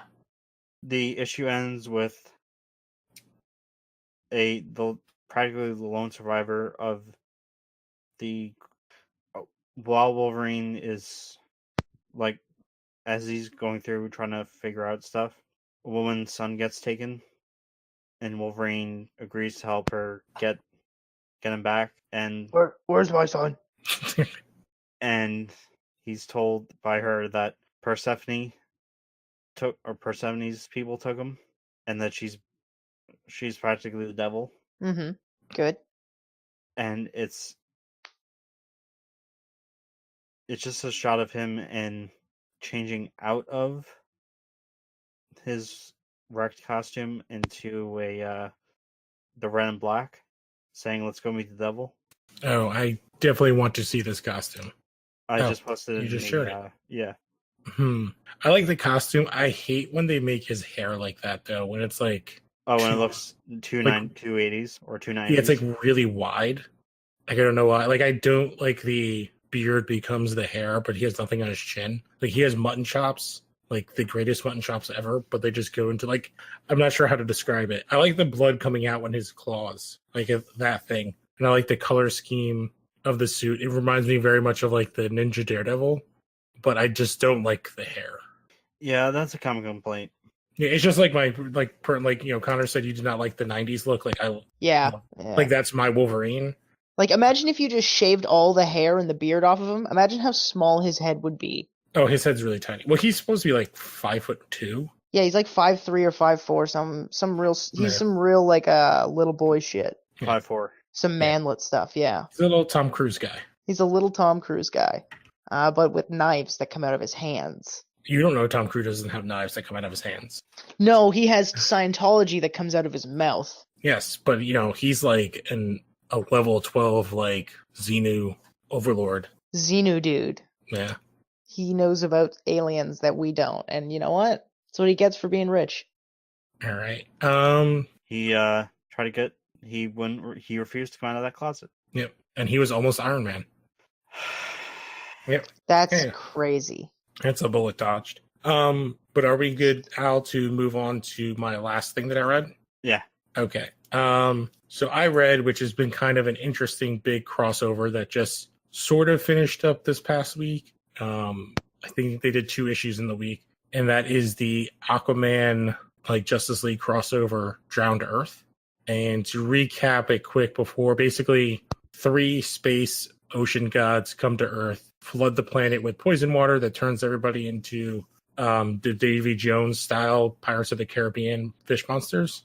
The issue ends with practically the lone survivor of the while Wolverine is like as he's going through trying to figure out stuff, a woman's son gets taken, and Wolverine agrees to help her get him back, and Where's my son? and he's told by her that Persephone's people took him, and that she's practically the devil, Mm-hmm. Good. and it's just a shot of him and changing out of his wrecked costume into the red and black, saying "Let's go meet the devil." Oh, I definitely want to see this costume. I Oh, just posted it. you just in showed the, it. Yeah. I like the costume. I hate when they make his hair like that, though. When it's like, Oh, when it looks 280s or 290s. yeah, it's like really wide. Like I don't know why. Like I don't like the beard becomes the hair, but he has nothing on his chin. Like he has mutton chops, like the greatest mutton chops ever, but they just go into like I'm not sure how to describe it. I like the blood coming out when his claws, like that thing, and I like the color scheme of the suit. It reminds me very much of like the Ninja Daredevil, but I just don't like the hair. Yeah, that's a common complaint. Yeah, it's just like Connor said you did not like the '90s look. Like Yeah. like that's my Wolverine. Like, imagine if you just shaved all the hair and the beard off of him. Imagine how small his head would be. Oh, his head's really tiny. Well, he's supposed to be like 5'2". Yeah, he's like 5'3" or 5'4". Some real like little boy shit. 5'4". Some manlet stuff. Yeah, He's a little Tom Cruise guy. he's a little Tom Cruise guy, but with knives that come out of his hands. You don't know Tom Cruise doesn't have knives that come out of his hands. No, he has Scientology that comes out of his mouth. Yes, but he's like a level 12 like Xenu overlord. Xenu dude. Yeah. He knows about aliens that we don't, and you know what? That's what he gets for being rich. All right. He tried to get. He refused to come out of that closet. Yep. And he was almost Iron Man. Yep. That's crazy. That's a bullet dodged. But are we good, Al, to move on to my last thing that I read? Yeah. Okay. So I read, which has been kind of an interesting big crossover that just sort of finished up this past week. I think they did 2 issues in the week, and that is the Aquaman like Justice League crossover Drowned Earth. And to recap it quick, before basically 3 space ocean gods come to Earth, flood the planet with poison water that turns everybody into the Davy Jones style Pirates of the Caribbean fish monsters.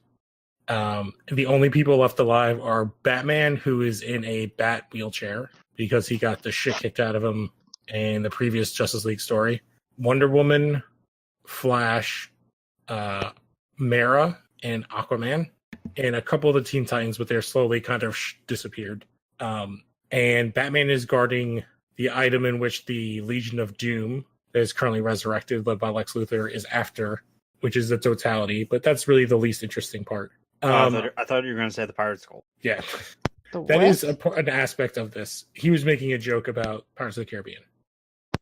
The only people left alive are Batman, who is in a bat wheelchair because he got the shit kicked out of him in the previous Justice League story. Wonder Woman, Flash, Mera, and Aquaman, and a couple of the Teen Titans, but they're slowly kind of disappeared. And Batman is guarding the item in which the Legion of Doom that is currently resurrected, led by Lex Luthor, is after, which is the totality. But that's really the least interesting part. I thought you were going to say the Pirate Skull. Yeah. The That what? is an aspect of this. He was making a joke about Pirates of the Caribbean.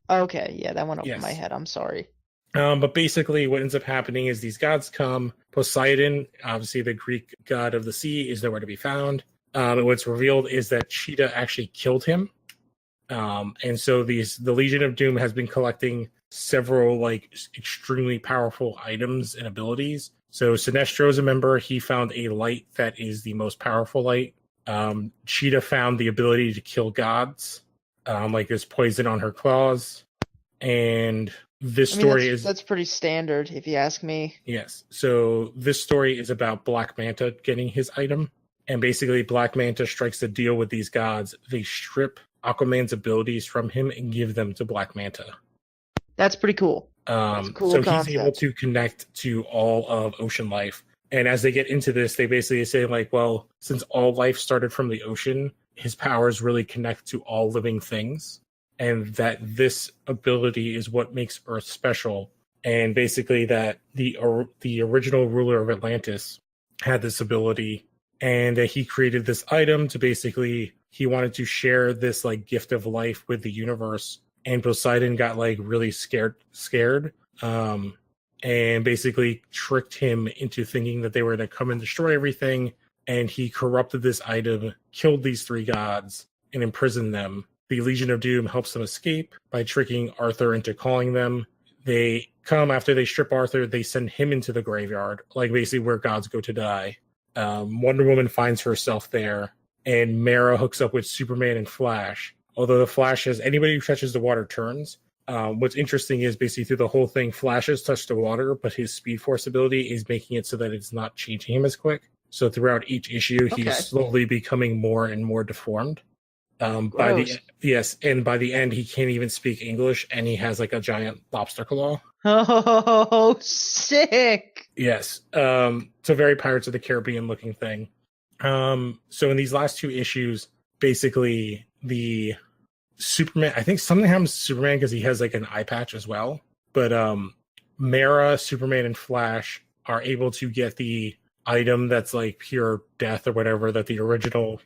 Okay, yeah, that went over Yes. my head. I'm sorry. But basically what ends up happening is these gods come. Poseidon, obviously the Greek god of the sea, is nowhere to be found. And what's revealed is that Cheetah actually killed him. And so the Legion of Doom has been collecting several like extremely powerful items and abilities. So Sinestro is a member. He found a light that is the most powerful light. Cheetah found the ability to kill gods, like there's poison on her claws. And this story that's pretty standard, if you ask me. Yes. So this story is about Black Manta getting his item. And basically Black Manta strikes a deal with these gods. They strip Aquaman's abilities from him and give them to Black Manta. That's pretty cool. That's a cool so concept. he's able to connect to all of ocean life. And as they get into this, they basically say like, well, since all life started from the ocean, his powers really connect to all living things. and that this ability is what makes Earth special. And basically, that the original ruler of Atlantis had this ability, and he created this item to basically he wanted to share this like gift of life with the universe. And Poseidon got like really scared, and basically tricked him into thinking that they were going to come and destroy everything. And he corrupted this item, killed these three gods, and imprisoned them. The Legion of Doom helps them escape by tricking Arthur into calling them. They come after they strip Arthur, they send him into the graveyard, like basically where gods go to die. Wonder Woman finds herself there, and Mara hooks up with Superman and Flash. Although the Flash says anybody who touches the water turns. What's interesting is basically through the whole thing, Flash has touched the water, but his Speed Force ability is making it so that it's not changing him as quick. So throughout each issue, he's slowly becoming more and more deformed. By the end, he can't even speak English, and he has like a giant lobster claw. Oh, sick! Yes, it's a very Pirates of the Caribbean looking thing. So in these last two issues, basically the Superman, I think something happens to Superman because he has like an eye patch as well. But Mara, Superman, and Flash are able to get the item that's like pure death or whatever that the original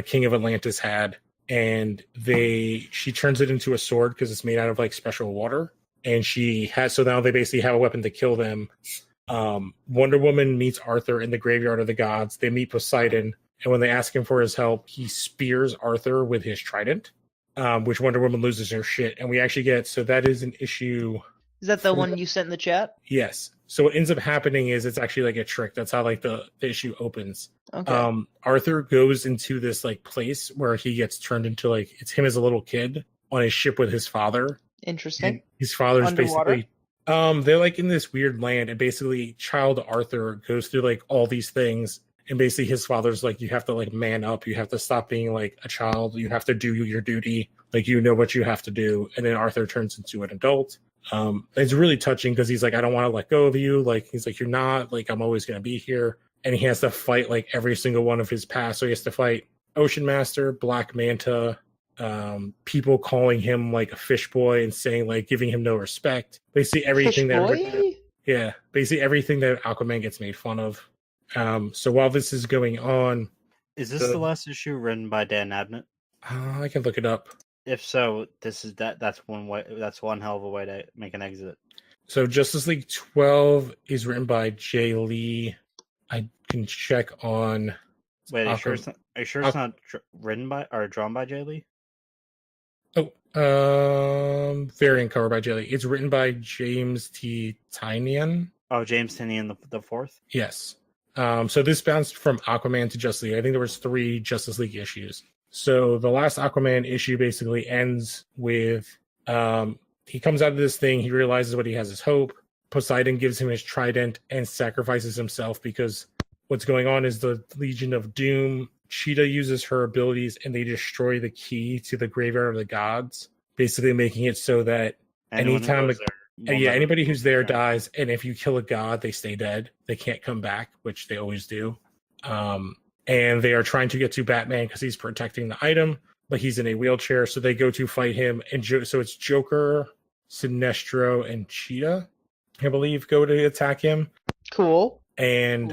King of Atlantis had, and she turns it into a sword because it's made out of like special water, and so now they basically have a weapon to kill them. Wonder Woman meets Arthur in the graveyard of the gods. They meet Poseidon, and when they ask him for his help, he spears Arthur with his trident, which Wonder Woman loses her shit. And we actually that is an issue. Is that the one you sent in the chat? Yes. So what ends up happening is it's actually like a trick. That's how like the issue opens. Okay. Arthur goes into this like place where he gets turned into like it's him as a little kid on his ship with his father. Interesting. And his father's Underwater? basically they're like in this weird land, and basically child Arthur goes through like all these things, and basically his father's like, you have to like man up, you have to stop being like a child, you have to do your duty, like you know what you have to do. And then Arthur turns into an adult. It's really touching because he's like, I don't want to let go of you. Like he's like, you're not, like I'm always going to be here. And he has to fight like every single one of his past. So he has to fight Ocean Master, Black Manta, people calling him like a fish boy and saying like giving him no respect. Basically everything basically everything that Aquaman gets made fun of. So while this is going on, is this the last issue written by Dan Abnett? I can look it up. If so, that's one way. That's one hell of a way to make an exit. So Justice League 12 is written by Jay Lee. I can check on. Wait, are you sure it's not written by or drawn by Jay Lee? Oh, variant cover by Jay Lee. It's written by James T. Tynion. Oh, James Tynion the fourth. Yes. So this bounced from Aquaman to Justice League. I think there was 3 Justice League issues. So the last Aquaman issue basically ends with he comes out of this thing, he realizes what he has is hope. Poseidon gives him his trident and sacrifices himself because what's going on is the Legion of Doom. Cheetah uses her abilities and they destroy the key to the graveyard of the gods, basically making it so that anybody who's there dies, and if you kill a god, they stay dead. They can't come back, which they always do. And they are trying to get to Batman because he's protecting the item, but he's in a wheelchair, so they go to fight him. And so it's Joker, Sinestro, and Cheetah, I believe, go to attack him. Cool. And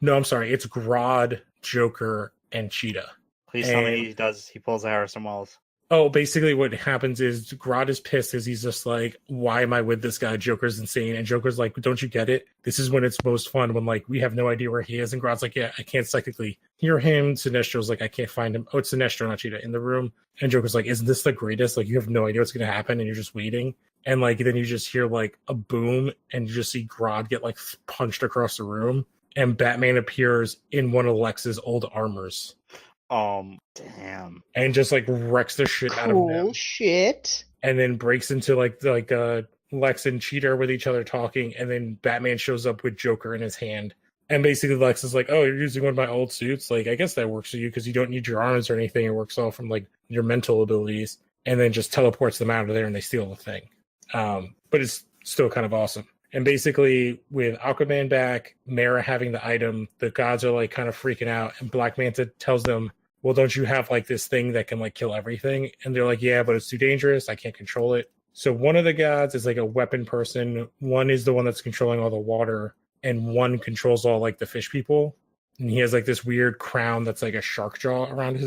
no, I'm sorry, it's Grodd, Joker, and Cheetah. Please tell me he pulls a Harrison Wells. Oh, basically what happens is Grodd is pissed because he's just like, why am I with this guy? Joker's insane. And Joker's like, don't you get it? This is when it's most fun, when like we have no idea where he is. And Grodd's like, yeah, I can't psychically hear him. Sinestro's like, I can't find him. Oh, it's Sinestro, not Cheetah, in the room. And Joker's like, isn't this the greatest? Like, you have no idea what's going to happen and you're just waiting. And like, then you just hear like a boom and you just see Grodd get like punched across the room. And Batman appears in one of Lex's old armors. Damn. And just like wrecks the shit out of them. Cool shit. And then breaks into like Lex and Cheetah with each other talking, and then Batman shows up with Joker in his hand. And basically Lex is like, oh, you're using one of my old suits? Like, I guess that works for you because you don't need your arms or anything. It works all from like your mental abilities. And then just teleports them out of there and they steal the thing. But it's still kind of awesome. And basically, with Aquaman back, Mara having the item, the gods are like kind of freaking out, and Black Manta tells them well, don't you have like this thing that can like kill everything? And they're like, yeah, but it's too dangerous. I can't control it. So one of the gods is like a weapon person. One is the one that's controlling all the water, and one controls all like the fish people. And he has like this weird crown that's like a shark jaw around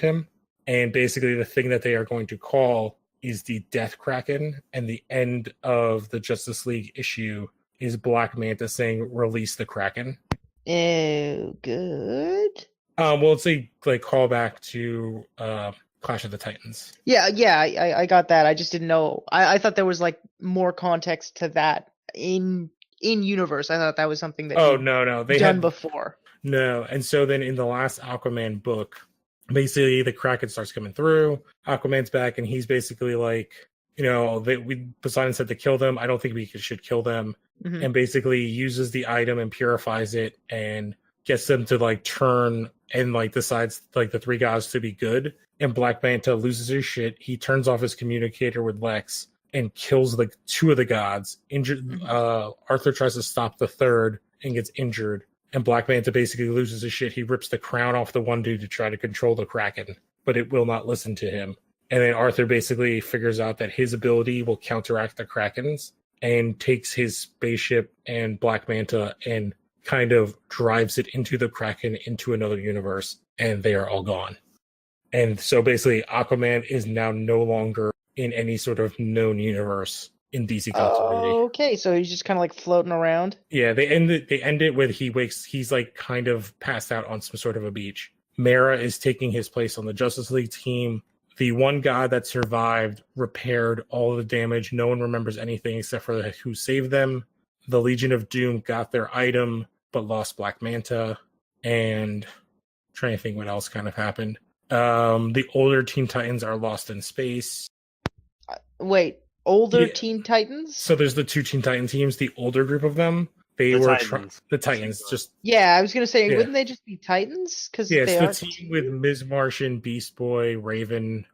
him. And basically, the thing that they are going to call is the Death Kraken. And the end of the Justice League issue is Black Manta saying, "Release the Kraken." Oh, good. Well, it's a like callback to Clash of the Titans. Yeah, I got that. I just didn't know. I thought there was like more context to that in universe. I thought that was something that Oh he'd no, they done had before. no. And so then in the last Aquaman book, basically the Kraken starts coming through. Aquaman's back, and he's basically like, Poseidon said to kill them. I don't think we should kill them. Mhm. And basically uses the item and purifies it and gets them to like turn and like decides like the three gods to be good. And Black Manta loses his shit. He turns off his communicator with Lex and kills like two of the gods. Arthur tries to stop the third and gets injured. And Black Manta basically loses his shit. He rips the crown off the one dude to try to control the Kraken, but it will not listen to him. And then Arthur basically figures out that his ability will counteract the Kraken's and takes his spaceship and Black Manta and kind of drives it into the Kraken into another universe, and they are all gone. And so basically Aquaman is now no longer in any sort of known universe in DC continuity. Okay, so he's just kind of like floating around. Yeah, they end it with he's like kind of passed out on some sort of a beach. Mera is taking his place on the Justice League team. The one god that survived repaired all the damage. No one remembers anything except for who saved them. The Legion of Doom got their item, but lost Black Manta. And I'm trying to think what else kind of happened. The older Teen Titans are lost in space. Wait, older Yeah. Teen Titans? So there's the two Teen Titan teams, the older group of them. They The were Titans. the Titans. Just Yeah, I was gonna say, Yeah. wouldn't they just be Titans? Because yeah, they it's the are team with Ms. Martian, Beast Boy, Raven.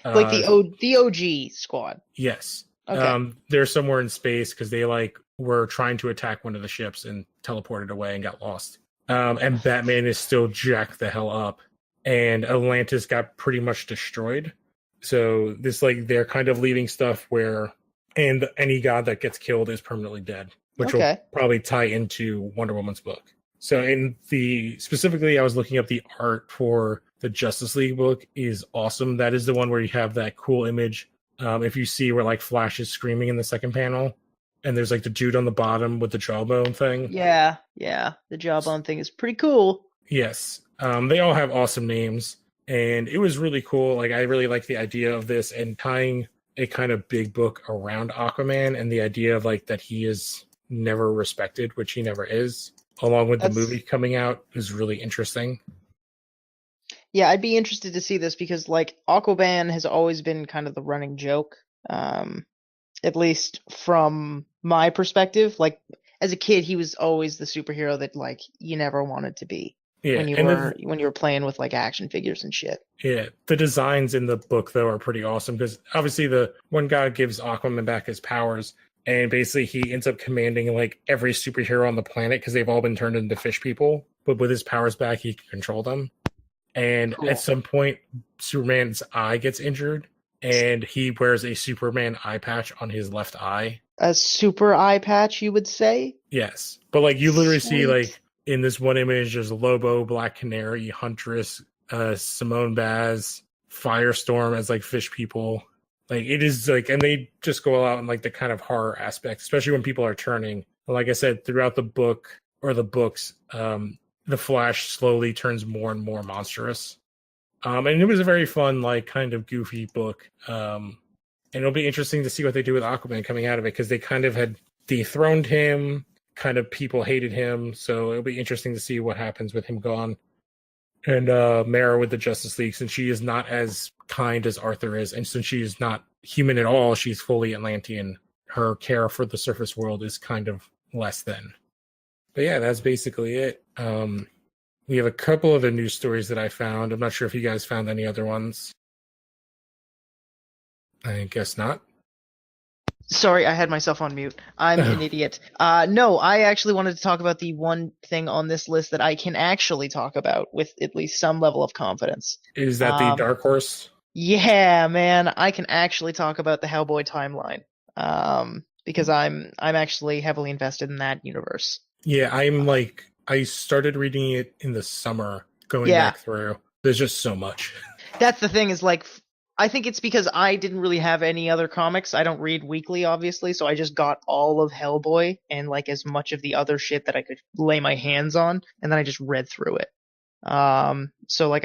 like the OG squad. Yes. Okay. They're somewhere in space because they like were trying to attack one of the ships and teleported away and got lost. And Batman is still jacked the hell up, and Atlantis got pretty much destroyed. So this like they're kind of leaving stuff where, and any god that gets killed is permanently dead, which Okay. will probably tie into Wonder Woman's book. So specifically, I was looking up the art for the Justice League book is awesome. That is the one where you have that cool image. If you see where like Flash is screaming in the second panel, and there's like the dude on the bottom with the jawbone thing. Yeah. The Jawbone thing is pretty cool. Yes. They all have awesome names, and it was really cool. Like I really like the idea of this and tying a kind of big book around Aquaman and the idea of like that he is never respected, which he never is, along with the movie coming out is really interesting. Yeah, I'd be interested to see this because like Aquaman has always been kind of the running joke. At least from my perspective. Like as a kid, he was always the superhero that like you never wanted to be. Yeah, when you were playing with like action figures and shit. Yeah, the designs in the book though are pretty awesome because obviously the one guy gives Aquaman back his powers, and basically he ends up commanding like every superhero on the planet because they've all been turned into fish people. But with his powers back, he can control them. And Cool. at some point, Superman's eye gets injured, and he wears a Superman eye patch on his left eye. A super eye patch, you would say? Yes, but like you literally see Sweet. like in this one image, there's Lobo, Black Canary, Huntress, Simone Baz, Firestorm as like fish people. Like it is like, and they just go out in like the kind of horror aspect, especially when people are turning. Like I said, throughout the book or the books, the Flash slowly turns more and more monstrous. And it was a very fun, like kind of goofy book. And it'll be interesting to see what they do with Aquaman coming out of it because they kind of had dethroned him. Kind of people hated him, so it'll be interesting to see what happens with him gone. And Mera with the Justice League, since she is not as kind as Arthur is, and since she is not human at all, she's fully Atlantean. Her care for the surface world is kind of less than. But yeah, that's basically it. We have a couple other news stories that I found. I'm not sure if you guys found any other ones. I guess not. Sorry, I had myself on mute. I'm an idiot. No, I actually wanted to talk about the one thing on this list that I can actually talk about with at least some level of confidence. Is that the Dark Horse? Yeah, man, I can actually talk about the Hellboy timeline. Because I'm actually heavily invested in that universe. Yeah, I started reading it in the summer, going Yeah. back through. There's just so much. That's the thing is like I think it's because I didn't really have any other comics. I don't read weekly, obviously, so I just got all of Hellboy and like as much of the other shit that I could lay my hands on, and then I just read through it. So like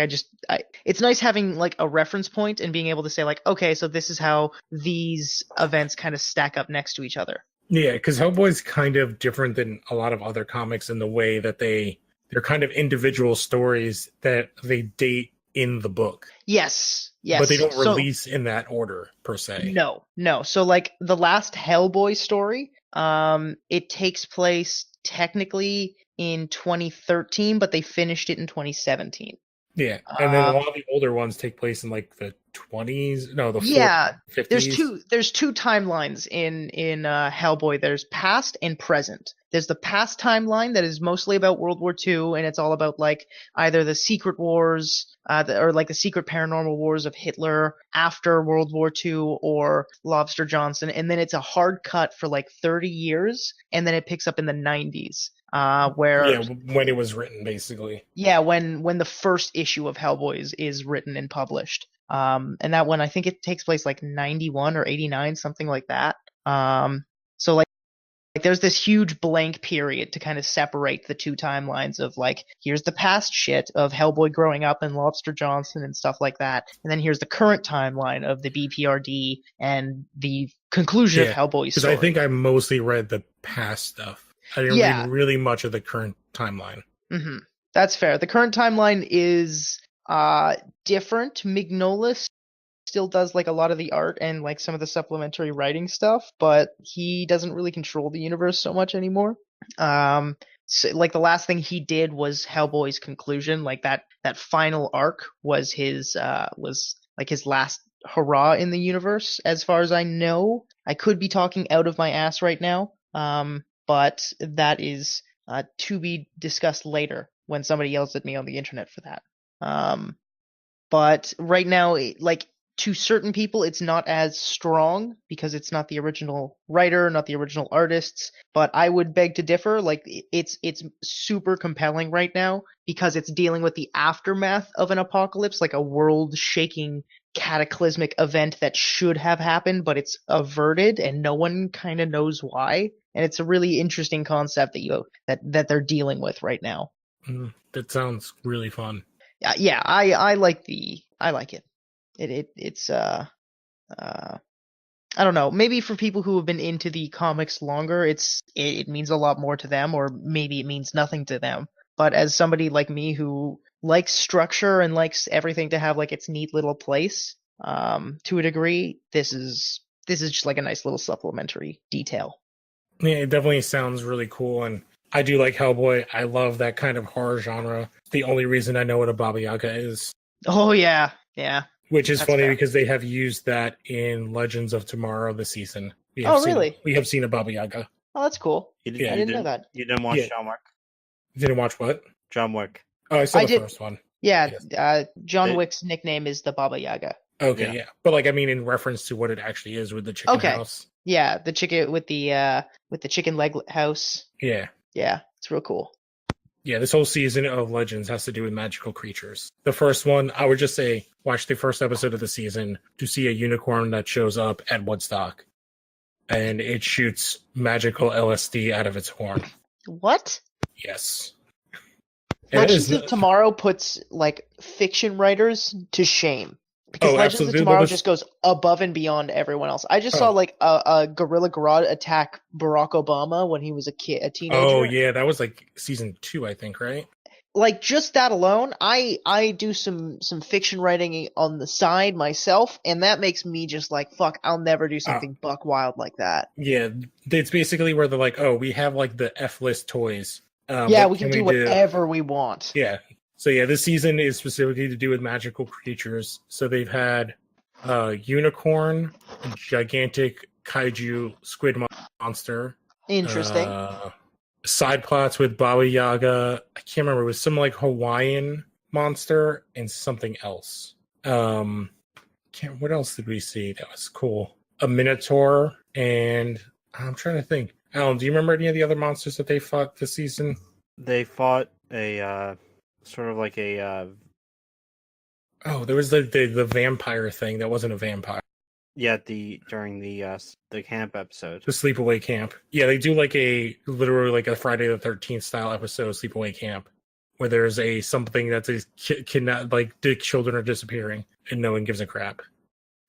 it's nice having like a reference point and being able to say like, okay, so this is how these events kind of stack up next to each other. Yeah, because Hellboy's kind of different than a lot of other comics in the way that they're kind of individual stories that they date in the book. Yes. Yes. But they don't release in that order per se. No. So like the last Hellboy story, it takes place technically in 2013, but they finished it in 2017. Yeah, and then a lot of the older ones take place in like the 20s. No, the 50s. There's two timelines in Hellboy. There's past and present. There's the past timeline that is mostly about World War II, and it's all about like either the secret wars, or like the secret paranormal wars of Hitler after World War II, or Lobster Johnson, and then it's a hard cut for like 30 years, and then it picks up in the 90s. Where when it was written, basically. Yeah, when the first issue of Hellboy is written and published. And that one, I think it takes place like 91 or 89, something like that. So like there's this huge blank period to kind of separate the two timelines of like, here's the past shit of Hellboy growing up and Lobster Johnson and stuff like that. And then here's the current timeline of the BPRD and the conclusion of Hellboy's story. Because I think I mostly read the past stuff. I didn't read really much of the current timeline. Mm-hmm. That's fair. The current timeline is different. Mignola still does like a lot of the art and like some of the supplementary writing stuff, but he doesn't really control the universe so much anymore. So, like the last thing he did was Hellboy's conclusion. Like that final arc was his last hurrah in the universe, as far as I know. I could be talking out of my ass right now. But that is to be discussed later when somebody yells at me on the internet for that. But right now, like to certain people, it's not as strong because it's not the original writer, not the original artists. But I would beg to differ. Like it's super compelling right now because it's dealing with the aftermath of an apocalypse, like a world-shaking cataclysmic event that should have happened, but it's averted and no one kind of knows why. And it's a really interesting concept that they're dealing with right now. That sounds really fun. Yeah, I like it. It's I don't know. Maybe for people who have been into the comics longer, it means a lot more to them, or maybe it means nothing to them. But as somebody like me who likes structure and likes everything to have like its neat little place, to a degree, this is just like a nice little supplementary detail. Yeah, it definitely sounds really cool, and I do like Hellboy. I love that kind of horror genre. The only reason I know what a Baba Yaga is. Oh yeah. Which is funny because they have used that in Legends of Tomorrow this season. Really? We have seen a Baba Yaga. Oh, that's cool. I didn't know that. You didn't watch John Wick? You didn't watch what? John Wick. Oh, I saw the first one. Yeah, yes. John Wick's nickname is the Baba Yaga. Okay, yeah. But like, I mean, in reference to what it actually is with the chicken house. Yeah, the chicken with the chicken leg house. Yeah. Yeah, it's real cool. Yeah, this whole season of Legends has to do with magical creatures. The first one, I would just say, watch the first episode of the season to see a unicorn that shows up at Woodstock. And it shoots magical LSD out of its horn. What? Yes. Legends of Tomorrow puts, like, fiction writers to shame. Because Legends of Tomorrow just goes above and beyond everyone else. I just saw like a Gorilla Grodd attack Barack Obama when he was a teenager. Oh yeah, that was like season 2, I think, right? Like just that alone, I do some fiction writing on the side myself, and that makes me just like fuck. I'll never do something buck wild like that. Yeah, it's basically where they're like, oh, we have like the F-list toys. Yeah, we can do whatever we want. Yeah. So yeah, this season is specifically to do with magical creatures. So they've had a unicorn, a gigantic kaiju squid monster. Interesting. Side plots with Baba Yaga. I can't remember. It was some like Hawaiian monster and something else. What else did we see that was cool? A Minotaur, and I'm trying to think. Alan, do you remember any of the other monsters that they fought this season? They fought a sort of like a Oh, there was the vampire thing that wasn't a vampire. during the camp episode. The sleepaway camp. Yeah, they do like literally like a Friday the 13th style episode of Sleepaway Camp, where there's something that is cannot, like, the children are disappearing and no one gives a crap.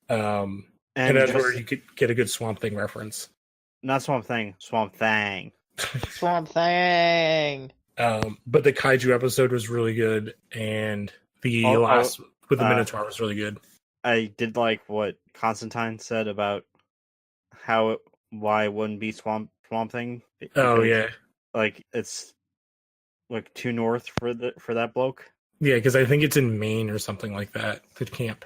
And that's where you could get a good Swamp Thing reference. Not Swamp Thing, Swamp Thang. Swamp Thing. But the kaiju episode was really good, and the last with the Minotaur was really good. I did like what Constantine said about why it wouldn't be Swamp Thing. Oh yeah, like it's like too north for that bloke. Yeah, because I think it's in Maine or something like that. The camp.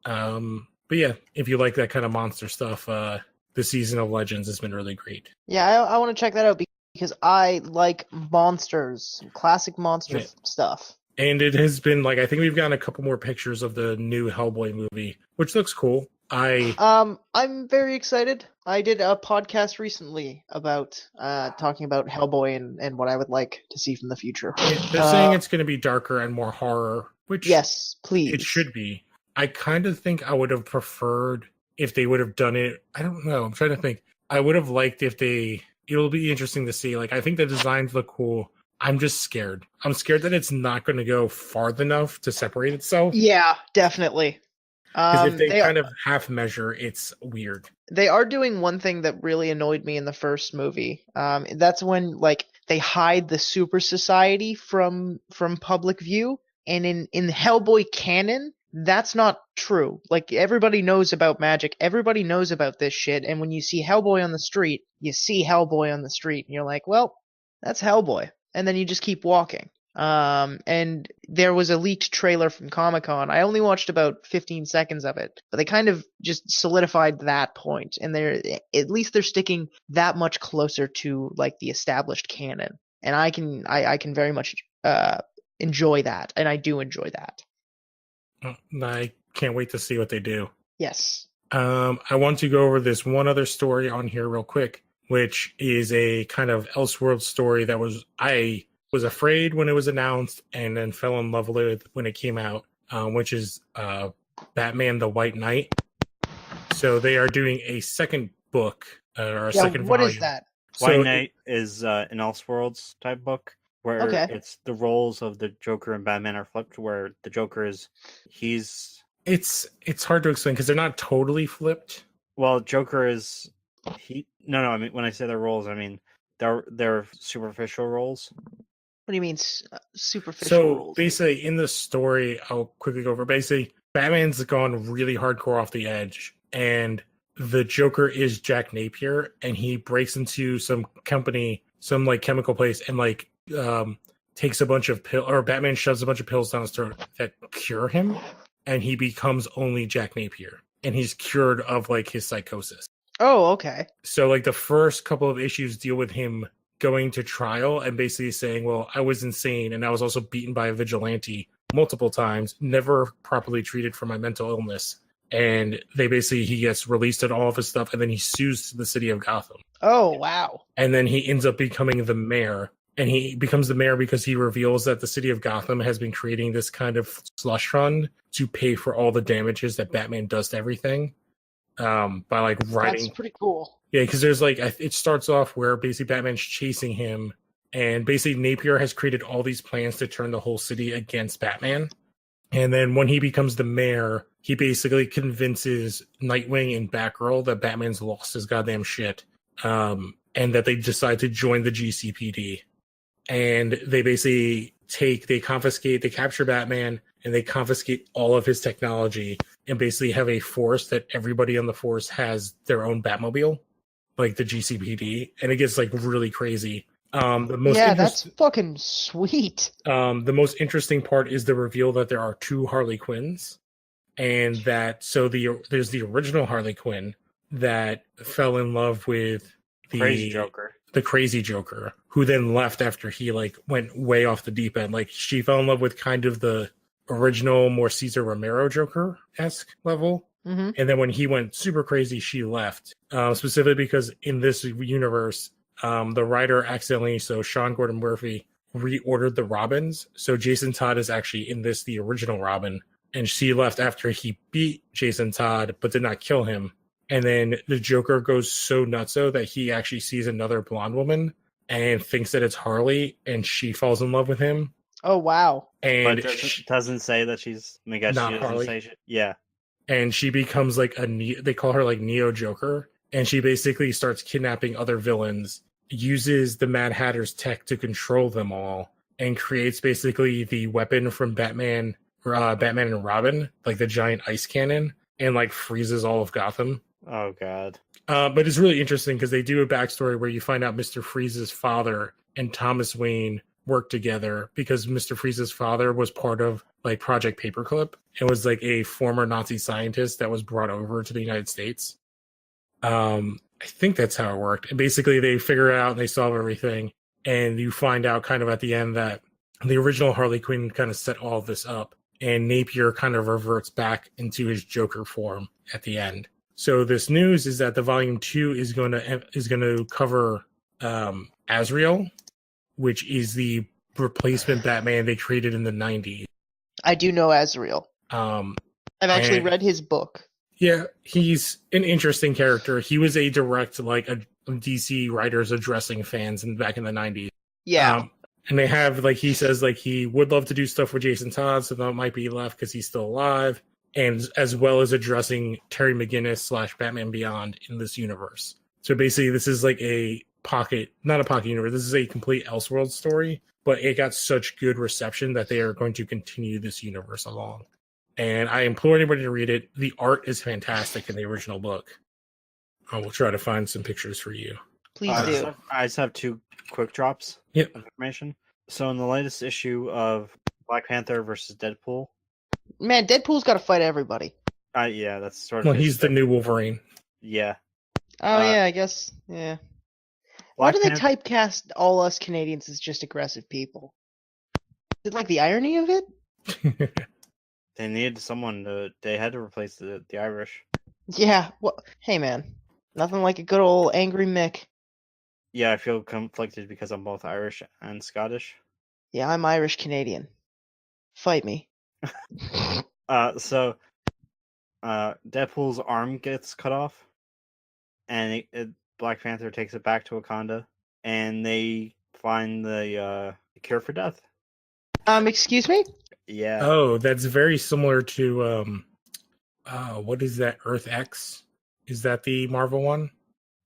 But yeah, if you like that kind of monster stuff, the season of Legends has been really great. Yeah, I want to check that out because I like monsters, classic monster stuff. And it has been like, I think we've gotten a couple more pictures of the new Hellboy movie, which looks cool. I'm very excited. I did a podcast recently about talking about Hellboy and what I would like to see from the future. They're saying it's going to be darker and more horror, which yes, please, it should be. I kind of think I would have preferred if they would have done it. I don't know. I'm trying to think. I would have liked if it'll be interesting to see. Like, I think the designs look cool. I'm just scared. I'm scared that it's not going to go far enough to separate itself. Yeah, definitely. Because if they kind of half measure, it's weird. They are doing one thing that really annoyed me in the first movie. That's when like they hide the Super Society from public view, and in Hellboy canon, that's not true. Like, everybody knows about magic, everybody knows about this shit, and when you see Hellboy on the street, you see Hellboy on the street, and you're like, well, that's Hellboy. And then you just keep walking. And there was a leaked trailer from Comic-Con. I only watched about 15 seconds of it, but they kind of just solidified that point, and at least they're sticking that much closer to like the established canon. And I can very much enjoy that, and I do enjoy that. I can't wait to see what they do. Yes. I want to go over this one other story on here real quick, which is a kind of Elseworld story that I was afraid when it was announced and then fell in love with it when it came out, which is Batman the White Knight. So they are doing a second book, or a second volume. What is that? White Knight is an Elseworlds type book where it's the roles of the Joker and Batman are flipped, where the Joker it's hard to explain because they're not totally flipped. Well, Joker is I mean, when I say their roles, I mean they're superficial roles. What do you mean superficial roles? So basically, in the story, I'll quickly go over. Basically, Batman's gone really hardcore off the edge, and the Joker is Jack Napier, and he breaks into some company, some like chemical place, and like takes a bunch of pills, or Batman shoves a bunch of pills down his throat that cure him, and he becomes only Jack Napier, and he's cured of like his psychosis. Oh, okay. So like the first couple of issues deal with him going to trial and basically saying, well, I was insane and I was also beaten by a vigilante multiple times, never properly treated for my mental illness. And he gets released on all of his stuff, and then he sues the city of Gotham. Oh, wow. And then he ends up becoming the mayor. And he becomes the mayor because he reveals that the city of Gotham has been creating this kind of slush fund to pay for all the damages that Batman does to everything. By like writing. That's pretty cool. Yeah, because there's like, it starts off where basically Batman's chasing him, and basically Napier has created all these plans to turn the whole city against Batman. And then when he becomes the mayor, he basically convinces Nightwing and Batgirl that Batman's lost his goddamn shit, and that they decide to join the GCPD. And they basically they capture Batman, and they confiscate all of his technology, and basically have a force that everybody on the force has their own Batmobile, like the GCPD, and it gets like really crazy. That's fucking sweet. The most interesting part is the reveal that there are two Harley Quinns, and that there's the original Harley Quinn, that fell in love with Crazy Joker. the crazy Joker, who then left after he like went way off the deep end. Like she fell in love with kind of the original, more Cesar Romero Joker-esque level. Mm-hmm. And then when he went super crazy, she left. Specifically because in this universe, the writer accidentally, so Sean Gordon Murphy, reordered the Robins. So Jason Todd is actually in this the original Robin, and she left after he beat Jason Todd, but did not kill him. And then the Joker goes so nutso that he actually sees another blonde woman and thinks that it's Harley, and she falls in love with him. Oh wow! And But doesn't say that she's. I guess Not she doesn't Harley. say. Yeah. And she becomes like they call her like Neo Joker, and she basically starts kidnapping other villains, uses the Mad Hatter's tech to control them all, and creates basically the weapon from Batman and Robin, like the giant ice cannon, and like freezes all of Gotham. Oh God. But it's really interesting because they do a backstory where you find out Mr. Freeze's father and Thomas Wayne worked together because Mr. Freeze's father was part of like Project Paperclip and was like a former Nazi scientist that was brought over to the United States. I think that's how it worked. And basically they figure it out and they solve everything. And you find out kind of at the end that the original Harley Quinn kind of set all of this up, and Napier kind of reverts back into his Joker form at the end. So this news is that the volume 2 is going to cover Azrael, which is the replacement Batman they created in the 90s. I do know Azrael. I've actually read his book. Yeah, he's an interesting character. He was a direct like a DC writers addressing fans back in the 90s. Yeah. And they have like he says like he would love to do stuff with Jason Todd, so that might be left because he's still alive, and as well as addressing Terry McGinnis / Batman Beyond in this universe. So basically, this is like not a pocket universe. This is a complete Elseworld story, but it got such good reception that they are going to continue this universe along. And I implore anybody to read it. The art is fantastic in the original book. I will try to find some pictures for you. Please do. I just have 2 quick drops Yep. of information. So in the latest issue of Black Panther versus Deadpool. Man, Deadpool's got to fight everybody. Yeah, that's sort of. Well, he's the new Wolverine. Yeah. Oh yeah, I guess. Yeah. Why do they typecast all us Canadians as just aggressive people? Is it like the irony of it? They needed someone they had to replace the Irish. Yeah. Well, hey man, nothing like a good old angry Mick. Yeah, I feel conflicted because I'm both Irish and Scottish. Yeah, I'm Irish Canadian. Fight me. So Deadpool's arm gets cut off, and Black Panther takes it back to Wakanda, and they find the cure for death. Excuse me? Yeah. Oh, that's very similar to what is that? Earth X? Is that the Marvel one?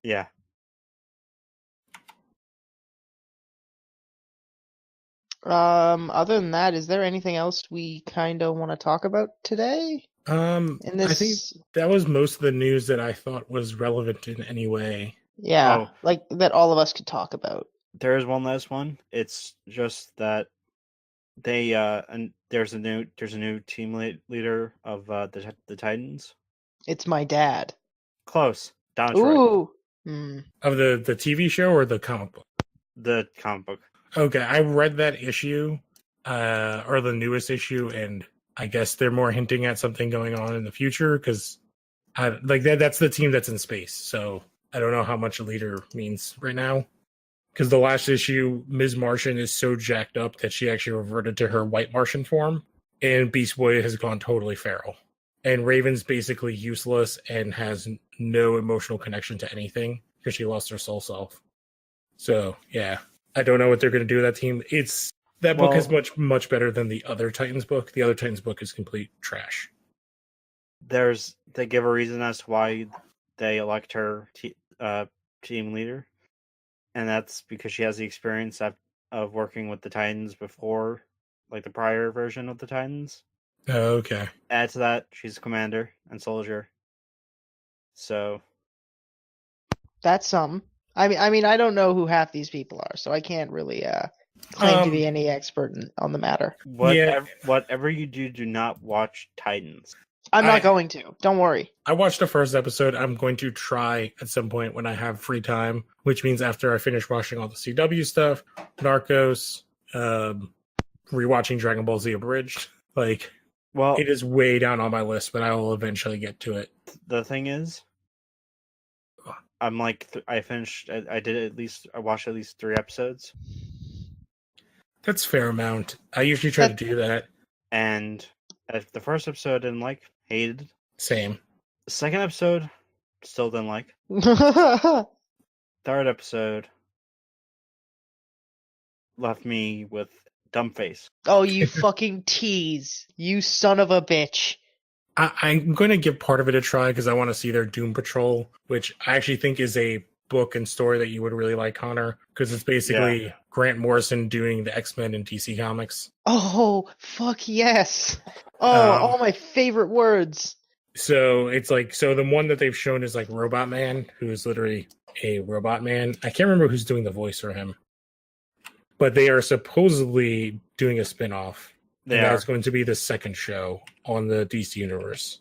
Yeah. Other than that, is there anything else we kind of want to talk about today? I think that was most of the news that I thought was relevant in any way. Yeah, like that all of us could talk about. There is one last one. It's just that they and there's a new team leader of the Titans. It's my dad. Close. Don's Ooh. right. Of the TV show or the comic book? The comic book. Okay, I read that issue, or the newest issue, and I guess they're more hinting at something going on in the future because, that's the team that's in space. So I don't know how much a leader means right now. Because the last issue, Ms. Martian is so jacked up that she actually reverted to her white Martian form, and Beast Boy has gone totally feral. And Raven's basically useless and has no emotional connection to anything because she lost her soul self. So yeah, I don't know what they're going to do with that team. That book is much better than the other Titans book. The other Titans book is complete trash. They give a reason as to why they elect her team leader, and that's because she has the experience of working with the Titans before, like the prior version of the Titans. Oh, okay. Add to that, she's a commander and soldier. So that's something. I mean, I don't know who half these people are, so I can't really claim to be any expert on the matter. Whatever you do not watch Titans. I'm not going to. Don't worry. I watched the first episode. I'm going to try at some point when I have free time, which means after I finish watching all the CW stuff, Narcos, rewatching Dragon Ball Z Abridged. Like, Well, it is way down on my list, but I will eventually get to it. the thing is, I'm like, I watched at least 3 episodes. That's a fair amount. I usually try to do that. And the first episode I didn't like, hated. Same. The second episode, still didn't like. Third episode left me with dumb face. Oh, you fucking tease. You son of a bitch. I'm going to give part of it a try because I want to see their Doom Patrol, which I actually think is a book and story that you would really like, Connor, because it's basically Grant Morrison doing the X-Men in DC Comics. Oh, fuck yes. Oh, all my favorite words. So it's like, so the one that they've shown is like Robot Man, who is literally a robot man. I can't remember who's doing the voice for him, but they are supposedly doing a spin-off. That's going to be the second show on the DC universe.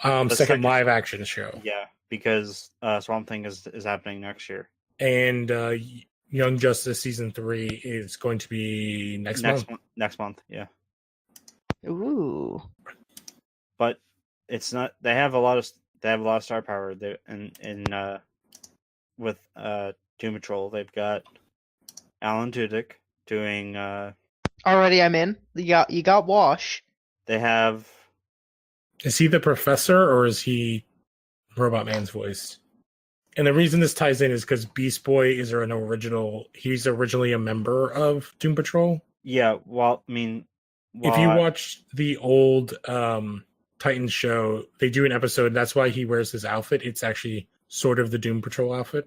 Second live action show. Yeah, because Swamp Thing is happening next year. And Young Justice season 3 is going to be next month. Next month, yeah. Ooh. But it's not. They have a lot of star power. With Doom Patrol, they've got Alan Tudyk doing. Already, I'm in. You got Wash. They have. Is he the professor or is he Robot Man's voice? And the reason this ties in is because Beast Boy is an original. He's originally a member of Doom Patrol. Yeah, well, I mean, if you watch the old Titans show, they do an episode. That's why he wears his outfit. It's actually sort of the Doom Patrol outfit.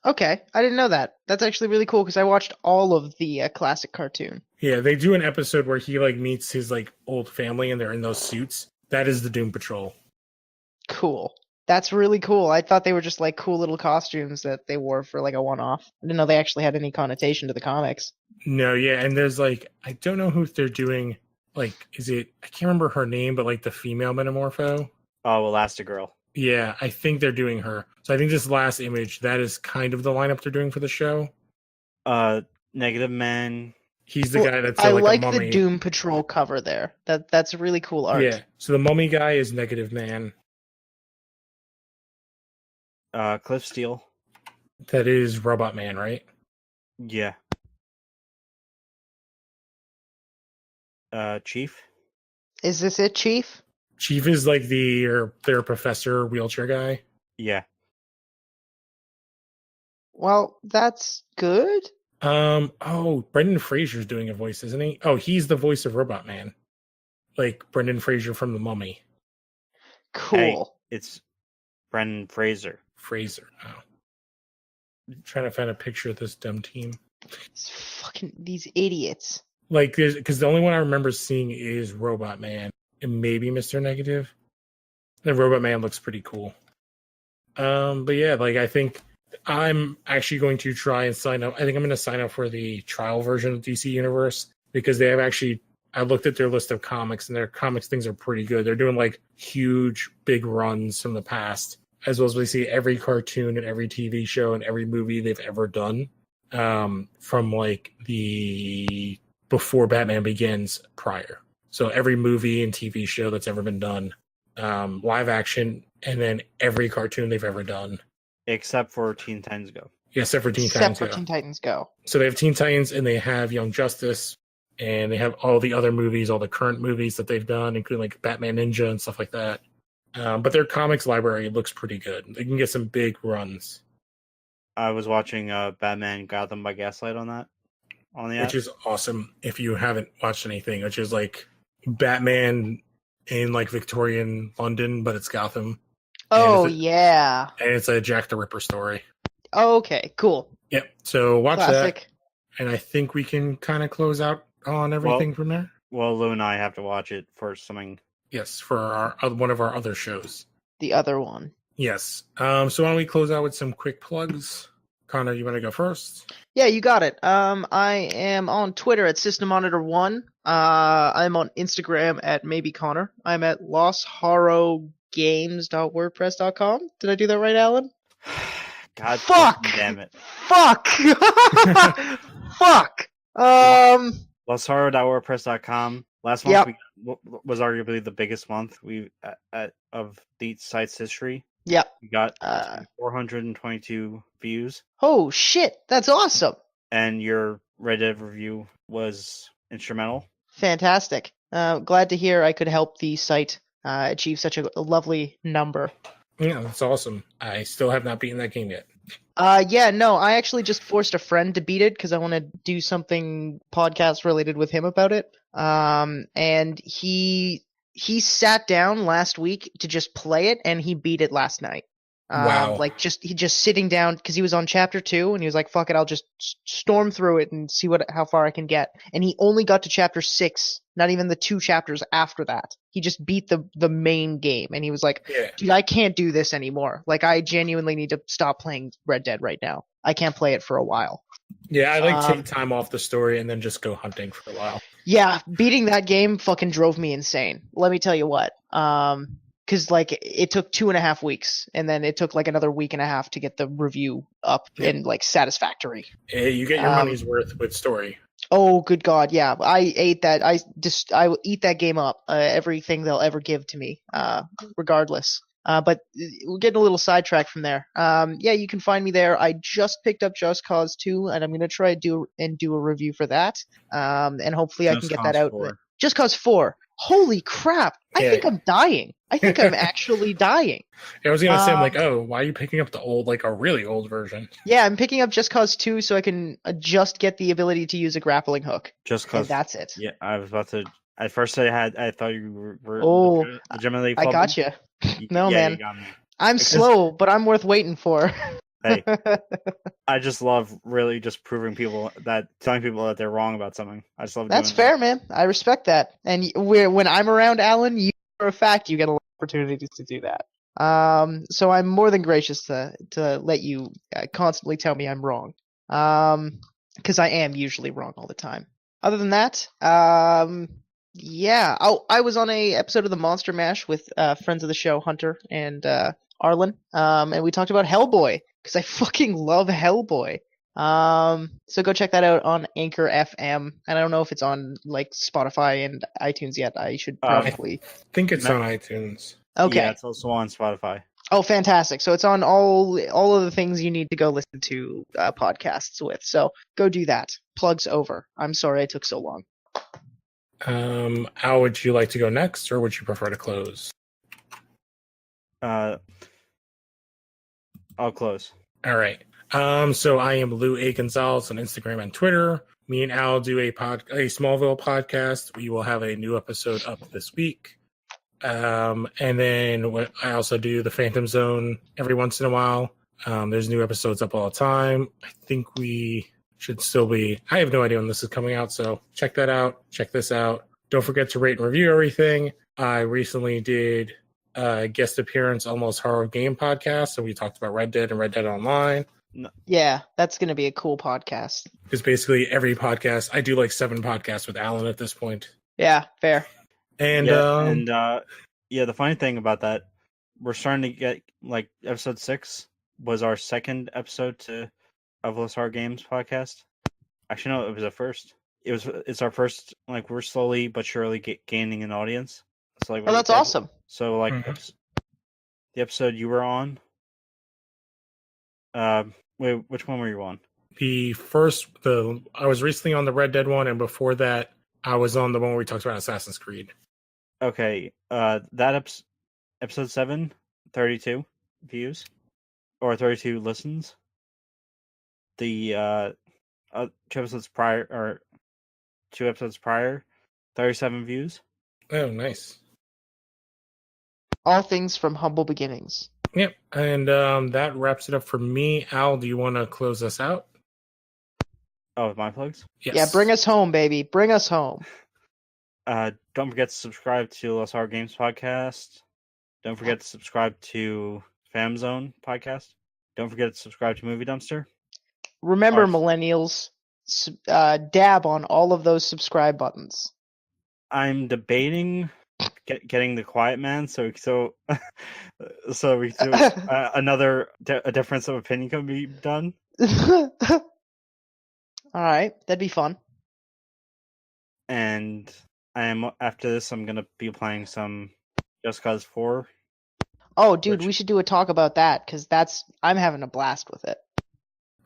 Okay, I didn't know that. That's actually really cool because I watched all of the classic cartoon. Yeah, they do an episode where he like meets his like old family and they're in those suits. That is the Doom Patrol. Cool. That's really cool. I thought they were just like cool little costumes that they wore for like a one-off. I didn't know they actually had any connotation to the comics. No, yeah, and there's like, I don't know who they're doing. Like, is it, I can't remember her name, but like the female Metamorpho. Oh, Elastigirl. Yeah, I think they're doing her. So I think this last image, that is kind of the lineup they're doing for the show. Negative Man. He's the guy that's I like a mummy. the Doom Patrol cover there. That's really cool art. Yeah, so the mummy guy is Negative Man. Cliff Steele. That is Robot Man, right? Yeah. Chief. Is this it, Chief? Chief is like their professor wheelchair guy. Yeah. Well, that's good. Brendan Fraser's doing a voice, isn't he? Oh, he's the voice of Robot Man. Like Brendan Fraser from The Mummy. Cool. Hey, it's Brendan Fraser. Oh. I'm trying to find a picture of this dumb team. These idiots. Like, because the only one I remember seeing is Robot Man and maybe Mr. Negative. The Robot Man looks pretty cool. But yeah, like I think I'm actually going to try and sign up. I think I'm going to sign up for the trial version of DC Universe because they have actually. I looked at their list of comics and their comics things are pretty good. They're doing like huge, big runs from the past, as well as we see every cartoon and every TV show and every movie they've ever done, from like the before Batman Begins prior. So every movie and TV show that's ever been done, live action, and then every cartoon they've ever done. Except for Teen Titans Go. Yeah, except for Teen Titans Go. So they have Teen Titans and they have Young Justice, and they have all the other movies, all the current movies that they've done, including like Batman Ninja and stuff like that. But their comics library looks pretty good. They can get some big runs. I was watching Batman Gotham by Gaslight on the app. Which is awesome if you haven't watched anything, which is like Batman in like Victorian London, but it's Gotham. Oh, and it's a Jack the Ripper story. Okay, cool. Yep. So watch Classic. that. And I think we can kind of close out on everything from there. Well, Lou and I have to watch it for something. Yes, for one of our other shows. The other one. Yes. So why don't we close out with some quick plugs? Connor, you want to go first? Yeah, you got it. I am on Twitter at SystemMonitor1. I'm on Instagram at maybe Connor. I'm at losthorrowgames.wordpress.com. Did I do that right, Alan? God Fuck! fucking damn it. Fuck! Fuck! LostHorror.wordpress.com. Last month Yep. we was arguably the biggest month we of the site's history. Yep. We got 422 views, Oh shit, that's awesome. and your Red Dead review was instrumental. Fantastic. Glad to hear I could help the site achieve such a lovely number. Yeah, that's awesome. I still have not beaten that game yet. Yeah, no, I actually just forced a friend to beat it because I want to do something podcast related with him about it. And he sat down last week to just play it, and he beat it last night. Wow. Like he just sitting down because he was on chapter 2, and he was like, "Fuck it, I'll just storm through it and see how far I can get." And he only got to chapter 6, not even the 2 chapters after that. He just beat the main game, and he was like, Yeah. "Dude, I can't do this anymore. Like, I genuinely need to stop playing Red Dead right now. I can't play it for a while." Yeah, I like take time off the story and then just go hunting for a while. Yeah, beating that game fucking drove me insane. Let me tell you what. Because like it took 2.5 weeks, and then it took like another week and a half to get the review up and like satisfactory. You get your money's worth with story. Oh, good God, yeah! I ate that. I will eat that game up. Everything they'll ever give to me, regardless. But we're getting a little sidetracked from there. Yeah, you can find me there. I just picked up Just Cause 2, and I'm gonna try to do a review for that. And hopefully I can get that out. Just Cause 4. Holy crap! I think I'm dying. I think I'm actually dying. I was gonna say, I'm like, oh, why are you picking up the old, like a really old version? Yeah, I'm picking up Just Cause 2 so I can just get the ability to use a grappling hook. Just Cause. And that's it. Yeah, I was about to. At first, I thought you were legitimately. I got you. No, man. You got me. I'm slow, but I'm worth waiting for. Hey, I just love really just telling people that they're wrong about something. I just love. That's doing fair, man. I respect that. And when I'm around, Alan, you for a fact you get a lot of opportunities to do that. So I'm more than gracious to let you constantly tell me I'm wrong. Because I am usually wrong all the time. Other than that, yeah. Oh, I was on a episode of the Monster Mash with friends of the show, Hunter and Arlen. And we talked about Hellboy because I fucking love Hellboy. So go check that out on Anchor FM. And I don't know if it's on like Spotify and iTunes yet. I should probably. I think it's on iTunes. Okay. Yeah, it's also on Spotify. Oh, fantastic! So it's on all of the things you need to go listen to podcasts with. So go do that. Plugs over. I'm sorry I took so long. Al, would you like to go next, or would you prefer to close? I'll close. All right. So I am Lou A. Gonzalez on Instagram and Twitter. Me and Al do a Smallville podcast. We will have a new episode up this week. And then I also do the Phantom Zone every once in a while. There's new episodes up all the time. I think we should still be. I have no idea when this is coming out, so check that out. Check this out. Don't forget to rate and review everything. I recently did a guest appearance on Almost Horror Game podcast, so we talked about Red Dead and Red Dead Online. Yeah, that's going to be a cool podcast. Because basically every podcast, I do like 7 podcasts with Alan at this point. Yeah, fair. And the funny thing about that, we're starting to get like episode 6 was our second episode of Los Horror Games podcast. Actually, no, it was our first. It's our first. Like we're slowly but surely gaining an audience. So like, that's awesome. So like the episode you were on. Wait, which one were you on? I was recently on the Red Dead one, and before that, I was on the one where we talked about Assassin's Creed. Okay, that episode 7, 32 views, or 32 listens. The 2 episodes prior, 37 views. Oh, nice. All things from humble beginnings. Yep, and that wraps it up for me. Al, do you want to close us out? Oh, with my plugs? Yes. Yeah, bring us home, baby. Bring us home. Don't forget to subscribe to Los Horror Games podcast. Don't forget to subscribe to Fam Zone podcast. Don't forget to subscribe to Movie Dumpster. Remember, millennials, dab on all of those subscribe buttons. I'm debating getting the Quiet Man, so we do a difference of opinion can be done. All right, that'd be fun. And after this, I'm gonna be playing some Just Cause 4. Oh, dude, we should do a talk about that because I'm having a blast with it.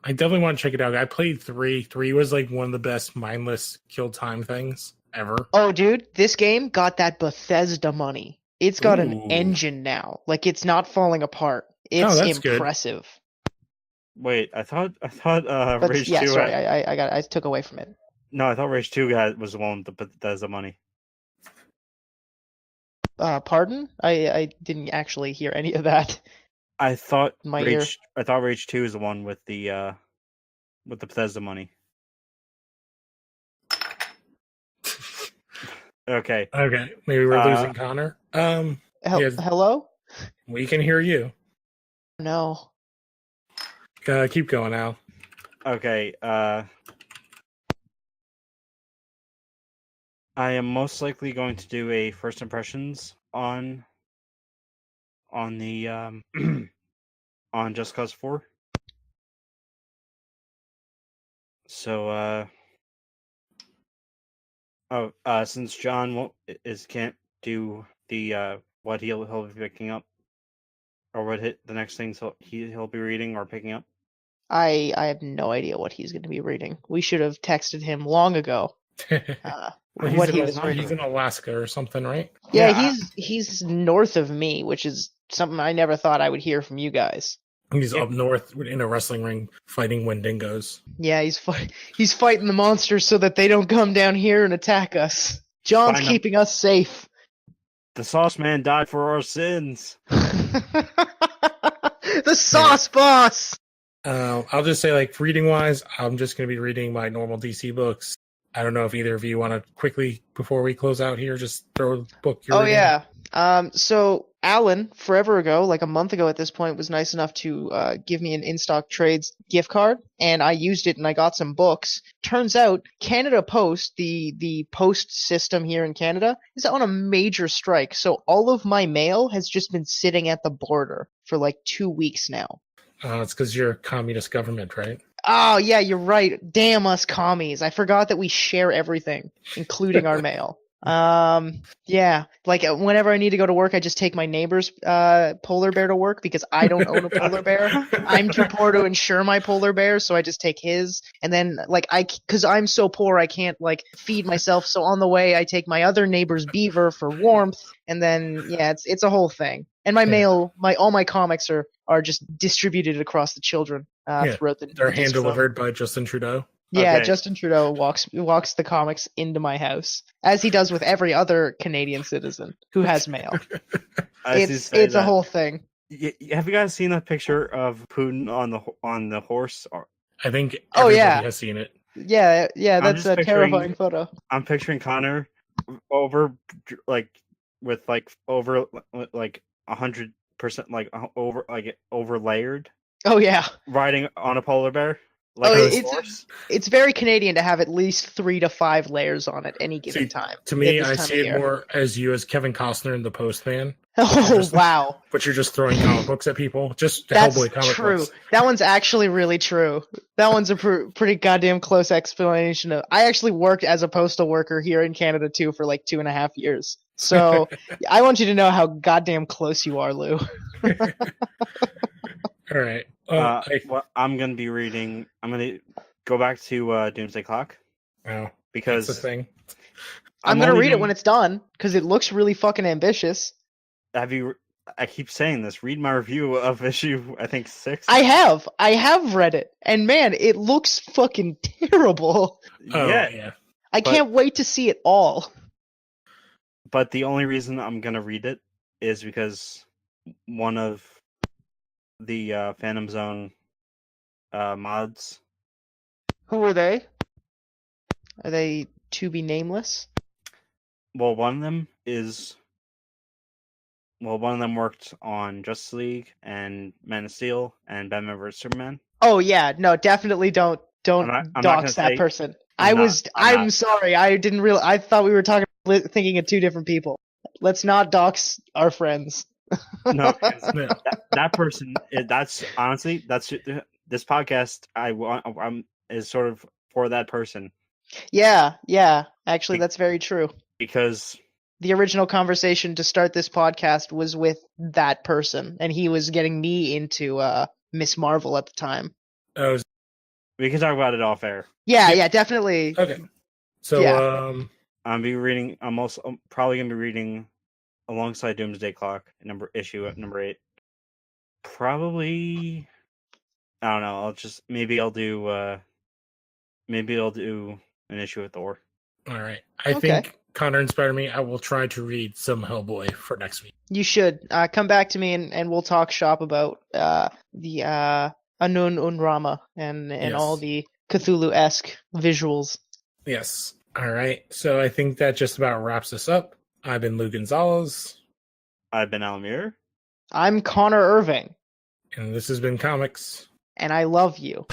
I definitely want to check it out. I played 3. 3 was like one of the best mindless kill time things ever. Oh, dude, this game got that Bethesda money. It's got an Ooh. engine now. Like, it's not falling apart. It's that's good. impressive. Wait, I thought But Rage yeah, 2. sorry, I took away from it. No, I thought Rage 2 was the one with the money. Pardon? I didn't actually hear any of that. I thought My ear. Rage 2 is the one with the Bethesda money. Okay. Okay, maybe we're losing Connor. Hello? We can hear you. No. Keep going, Al. Okay. I am most likely going to do a first impressions on the on Just Cause 4. So since John can't do the what he'll be picking up, or what the next things he'll be reading or picking up. I have no idea what he's going to be reading. We should have texted him long ago. He's in Alaska or something, right? Yeah, he's north of me, which is something I never thought I would hear from you guys. He's up north in a wrestling ring fighting Wendigos. Yeah, he's fighting the monsters so that they don't come down here and attack us. John's keeping us safe. The Sauce Man died for our sins. The Sauce Boss! I'll just say, like, reading-wise, I'm just going to be reading my normal DC books. I don't know if either of you want to quickly, before we close out here, just throw a book you're reading. Yeah. So Alan, forever ago, like a month ago at this point, was nice enough to give me an In-Stock Trades gift card, and I used it and I got some books. Turns out Canada Post, the post system here in Canada, is on a major strike, so all of my mail has just been sitting at the border for like 2 weeks now. It's because you're a communist government, right? Oh, yeah, you're right. Damn us commies. I forgot that we share everything, including our mail. Yeah, like whenever I need to go to work, I just take my neighbor's polar bear to work because I don't own a polar bear. I'm too poor to insure my polar bear, so I just take his. And then, like, because I'm so poor, I can't like feed myself. So on the way, I take my other neighbor's beaver for warmth. And then, yeah, it's a whole thing. And my mail, all my comics are just distributed across the children throughout the. They're hand delivered by Justin Trudeau. Yeah, Okay. Justin Trudeau walks the comics into my house, as he does with every other Canadian citizen who has mail. It's a whole thing. Have you guys seen that picture of Putin on the horse? I think everybody has seen it. Yeah, that's a terrifying photo. I'm picturing Connor over like with like over like 100%, like over layered. Oh yeah, riding on a polar bear. Like it's very Canadian to have at least 3 to 5 layers on at any given time. To me, I see it more as you as Kevin Costner in The Postman. Oh, wow. But you're just throwing comic books at people. Just That's Hellboy comic true. books. That one's actually really true. That one's a pretty goddamn close explanation of. I actually worked as a postal worker here in Canada too for like 2.5 years. So I want you to know how goddamn close you are, Lou. All right. Well, I'm gonna be reading. I'm gonna go back to Doomsday Clock. Wow, because that's the thing. I'm gonna read it when it's done because it looks really fucking ambitious. Have you? I keep saying this. Read my review of issue, I think 6. I have read it, and man, it looks fucking terrible. Yeah. I can't wait to see it all. But the only reason I'm gonna read it is because one of the Phantom Zone mods. Who are they? Are they to be nameless? Well, one of them worked on Justice League and Man of Steel and Batman vs Superman. Oh yeah, no, definitely don't dox that person. I'm sorry, I didn't realize. I thought we were talking thinking of two different people. Let's not dox our friends. No, because No. that person. That's honestly that's this podcast. I'm is sort of for that person Yeah. Actually, that's very true. because The original conversation to start this podcast was with that person, and he was getting me into Miss Marvel at the time. Oh, we can talk about it off air. Yeah, definitely. okay. So, Yeah. I'm also probably gonna be reading alongside Doomsday Clock issue at number 8. Probably, I don't know. Maybe I'll do an issue with Thor. all right. I Okay. think Connor inspired me. I will try to read some Hellboy for next week. You should come back to me and we'll talk shop about the Anun Unrama and Yes. all the Cthulhu-esque visuals. Yes. All right. So I think that just about wraps us up. I've been Lou Gonzalez, I've been Almir. I'm Connor Irving, and this has been Comics. and I love you.